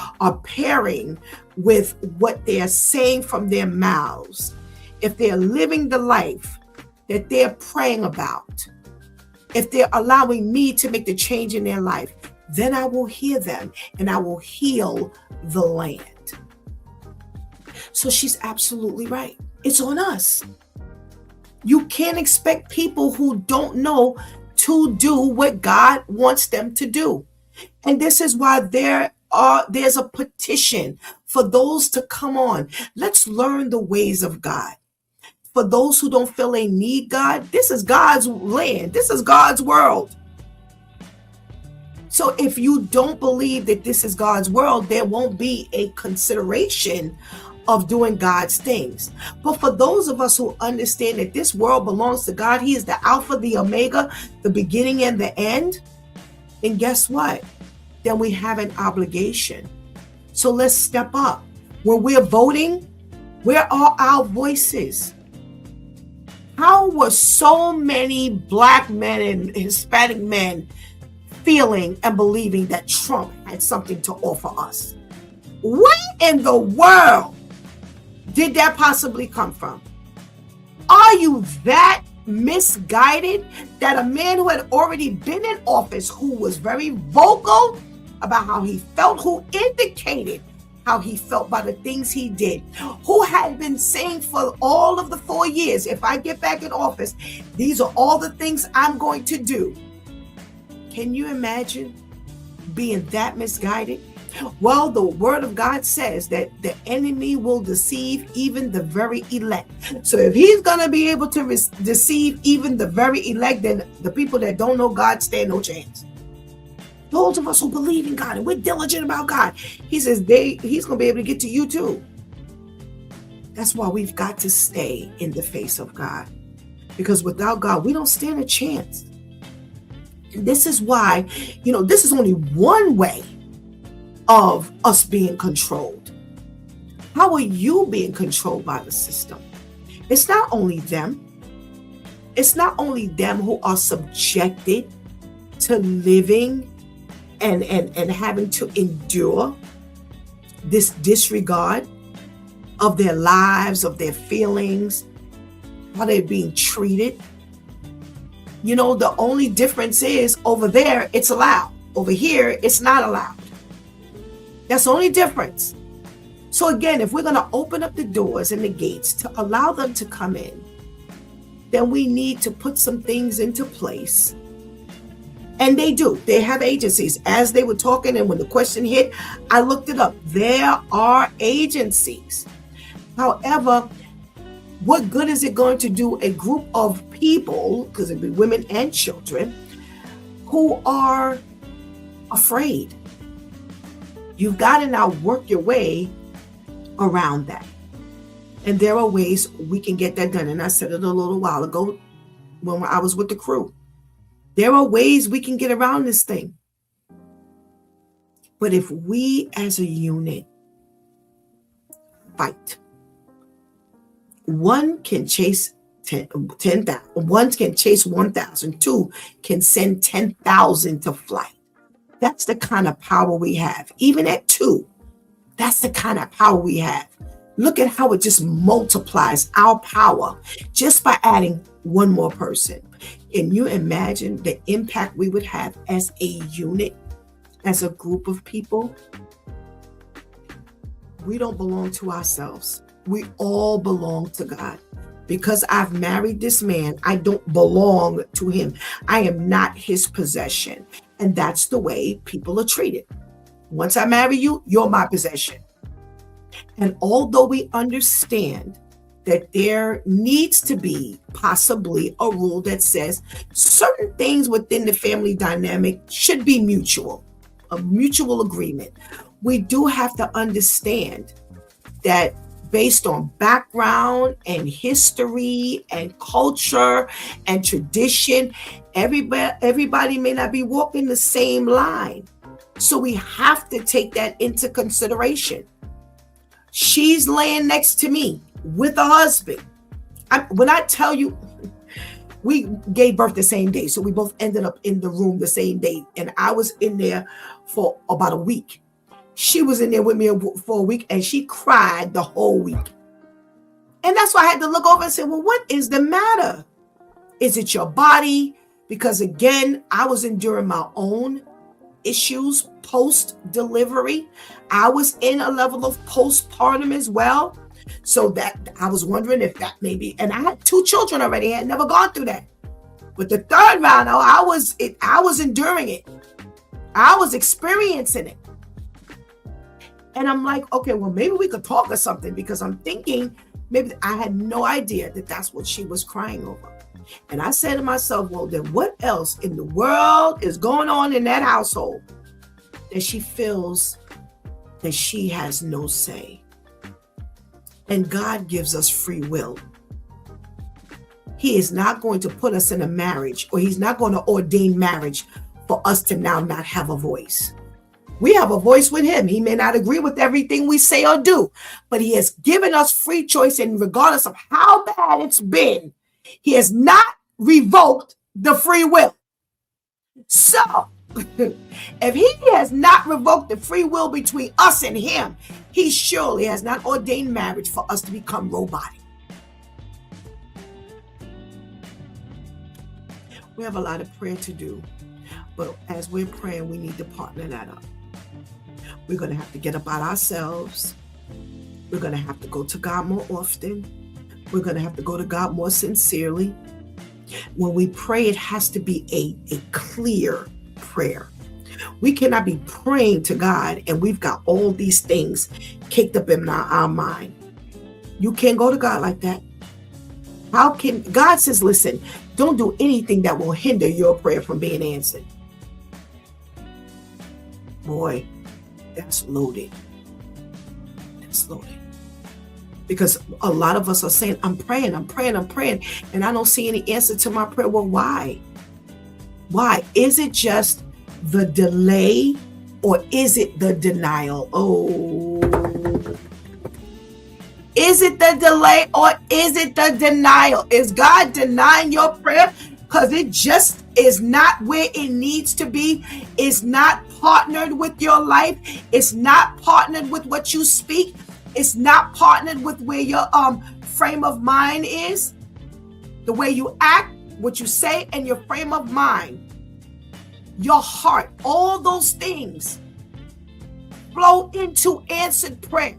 pairing with what they're saying from their mouths, if they're living the life that they're praying about, if they're allowing me to make the change in their life, then I will hear them and I will heal the land. So she's absolutely right. It's on us. You can't expect people who don't know to do what God wants them to do. And this is why there's a petition for those to come on. Let's learn the ways of God. For those who don't feel they need God, this is God's land. This is God's world. So if you don't believe that this is God's world, there won't be a consideration of doing God's things. But for those of us who understand that this world belongs to God, He is the Alpha, the Omega, the beginning and the end, then guess what? Then we have an obligation. So let's step up. When we're voting, where are our voices? How were so many Black men and Hispanic men feeling and believing that Trump had something to offer us? Where in the world did that possibly come from? Are you that misguided that a man who had already been in office, who was very vocal about how he felt, who indicated how he felt by the things he did, who had been saying for all of the 4 years, if I get back in office, these are all the things I'm going to do. Can you imagine being that misguided? Well, the word of God says that the enemy will deceive even the very elect. So if he's going to be able to deceive even the very elect, then the people that don't know God stand no chance. Those of us who believe in God and we're diligent about God, he says he's going to be able to get to you too. That's why we've got to stay in the face of God. Because without God, we don't stand a chance. And this is why, this is only one way of us being controlled. How are you being controlled by the system? It's not only them. It's not only them who are subjected to living and having to endure this disregard of their lives, of their feelings, how they're being treated. The only difference is over there, it's allowed. Over here, it's not allowed. That's the only difference. So again, if we're going to open up the doors and the gates to allow them to come in, then we need to put some things into place. And they do. They have agencies. As they were talking and when the question hit, I looked it up. There are agencies. However, what good is it going to do a group of people, because it'd be women and children, who are afraid? You've got to now work your way around that. And there are ways we can get that done. And I said it a little while ago when I was with the crew. There are ways we can get around this thing. But if we as a unit fight, one can chase 10,000. One can chase 1,000. Two can send 10,000 to flight. That's the kind of power we have. Even at two, that's the kind of power we have. Look at how it just multiplies our power just by adding one more person. Can you imagine the impact we would have as a unit, as a group of people? We don't belong to ourselves. We all belong to God. Because I've married this man, I don't belong to him. I am not his possession. And that's the way people are treated. Once I marry you, you're my possession. And although we understand that there needs to be possibly a rule that says certain things within the family dynamic should be mutual, a mutual agreement, we do have to understand that based on background and history and culture and tradition, everybody may not be walking the same line. So we have to take that into consideration. She's laying next to me with a husband. When I tell you, we gave birth the same day. So we both ended up in the room the same day. And I was in there for about a week. She was in there with me for a week and she cried the whole week. And that's why I had to look over and say, well, what is the matter? Is it your body? Because again, I was enduring my own issues post-delivery. I was in a level of postpartum as well. So that I was wondering if that maybe, and I had 2 children already. I had never gone through that. But the third round, I was enduring it. I was experiencing it. And I'm like, okay, well, maybe we could talk or something, because I'm thinking maybe I had no idea that that's what she was crying over. And I said to myself, well, then what else in the world is going on in that household that she feels that she has no say? And God gives us free will. He is not going to put us in a marriage, or he's not going to ordain marriage for us to now not have a voice. We have a voice with him. He may not agree with everything we say or do, but he has given us free choice, and regardless of how bad it's been, he has not revoked the free will. So, if he has not revoked the free will between us and him, he surely has not ordained marriage for us to become robotic. We have a lot of prayer to do, but as we're praying, we need to partner that up. We're going to have to get up out ourselves. We're going to have to go to God more often. We're going to have to go to God more sincerely. When we pray, it has to be a clear prayer. We cannot be praying to God and we've got all these things caked up in our mind. You can't go to God like that. How can God says, listen, don't do anything that will hinder your prayer from being answered. boy, that's loaded. That's loaded. Because a lot of us are saying, I'm praying, and I don't see any answer to my prayer. Well, why? Why? Is it just the delay, or is it the denial? Oh, is it the delay, or is it the denial? Is God denying your prayer because it just is not where it needs to be? It's not partnered with your life. It's not partnered with what you speak. It's not partnered with where your frame of mind is, the way you act, what you say, and your frame of mind, your heart. All those things flow into answered prayer.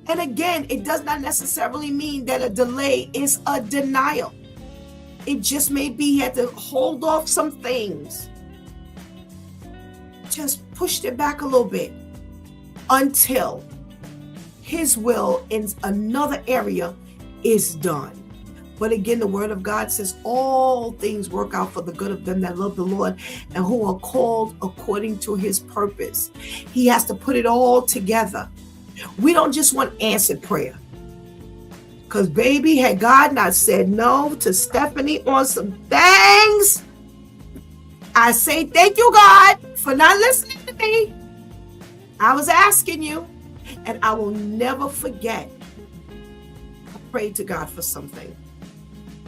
And again, it does not necessarily mean that a delay is a denial. It just may be you had to hold off some things. Just pushed it back a little bit until his will in another area is done. But again, the word of God says all things work out for the good of them that love the Lord and who are called according to his purpose. He has to put it all together. We don't just want answered prayer. Because baby, had God not said no to Stephanie on some things, I say thank you, God, for not listening to me. I was asking you, and I will never forget. I prayed to God for something,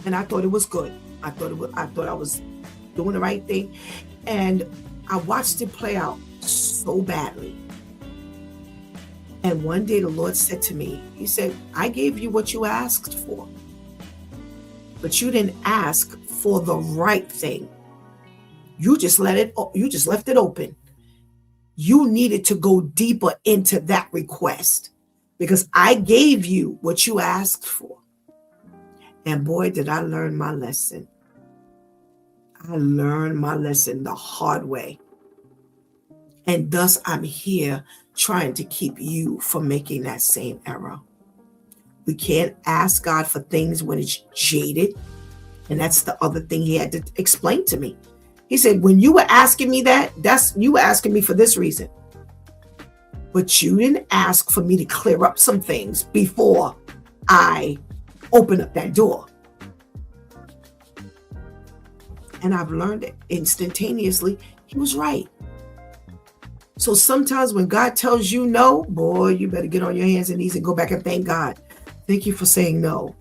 and I thought it was good. I thought I was doing the right thing, and I watched it play out so badly. And one day the Lord said to me, he said, I gave you what you asked for, but you didn't ask for the right thing. You just left it open. You needed to go deeper into that request because I gave you what you asked for. And boy, did I learn my lesson. I learned my lesson the hard way. And thus I'm here trying to keep you from making that same error. We can't ask God for things when it's jaded. And that's the other thing he had to explain to me. He said, when you were asking me you were asking me for this reason. But you didn't ask for me to clear up some things before I open up that door. And I've learned it instantaneously. He was right. So sometimes when God tells you no, boy, you better get on your hands and knees and go back and thank God. Thank you for saying no.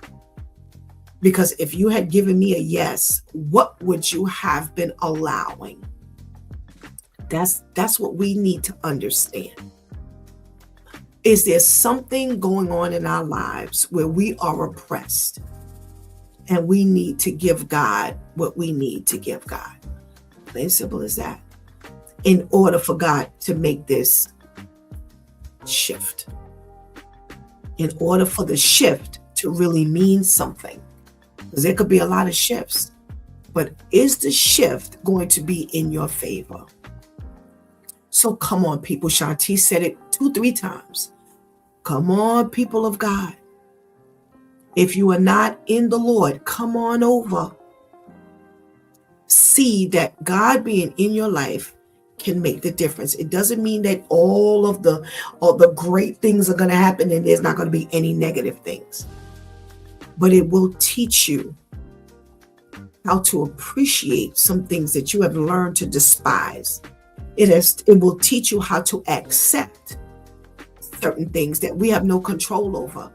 Because if you had given me a yes, what would you have been allowing? That's what we need to understand. Is there something going on in our lives where we are oppressed and we need to give God what we need to give God? Plain simple as that. In order for God to make this shift. In order for the shift to really mean something. Because there could be a lot of shifts. But is the shift going to be in your favor? So come on, people. Shanti said it 2-3 times. Come on, people of God. If you are not in the Lord, come on over. See that God being in your life can make the difference. It doesn't mean that all the great things are going to happen and there's not going to be any negative things. But it will teach you how to appreciate some things that you have learned to despise. It will teach you how to accept certain things that we have no control over.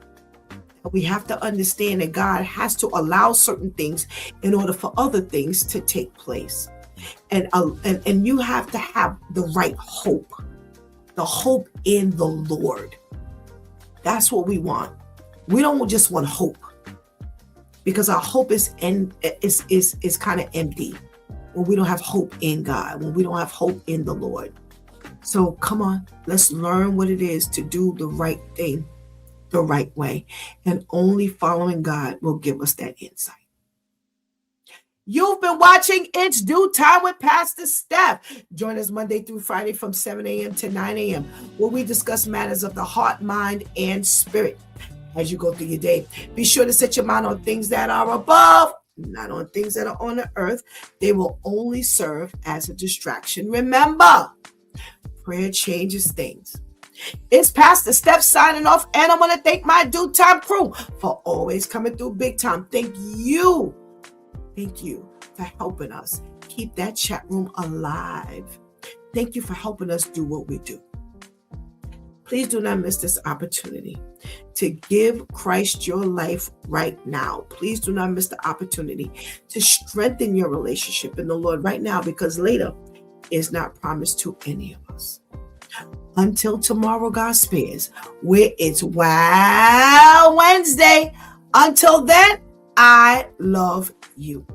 We have to understand that God has to allow certain things in order for other things to take place. And you have to have the right hope, the hope in the Lord. That's what we want. We don't just want hope, because our hope is kind of empty when we don't have hope in God, when we don't have hope in the Lord. So come on, let's learn what it is to do the right thing the right way. And only following God will give us that insight. You've been watching It's Due Time with Pastor Steph. Join us Monday through Friday from 7 a.m. to 9 a.m. where we discuss matters of the heart, mind, and spirit. As you go through your day, be sure to set your mind on things that are above, not on things that are on the earth. They will only serve as a distraction. Remember, Prayer changes things. It's Pastor Steph signing off, and I want to thank my Due Time crew for always coming through big time. Thank you for helping us keep that chat room alive. Thank you for helping us do what we do. Please do not miss this opportunity to give Christ your life right now. Please do not miss the opportunity to strengthen your relationship in the Lord right now, because later is not promised to any of us. Until tomorrow, God spares, where it's Wow Wednesday. Until then, I love you.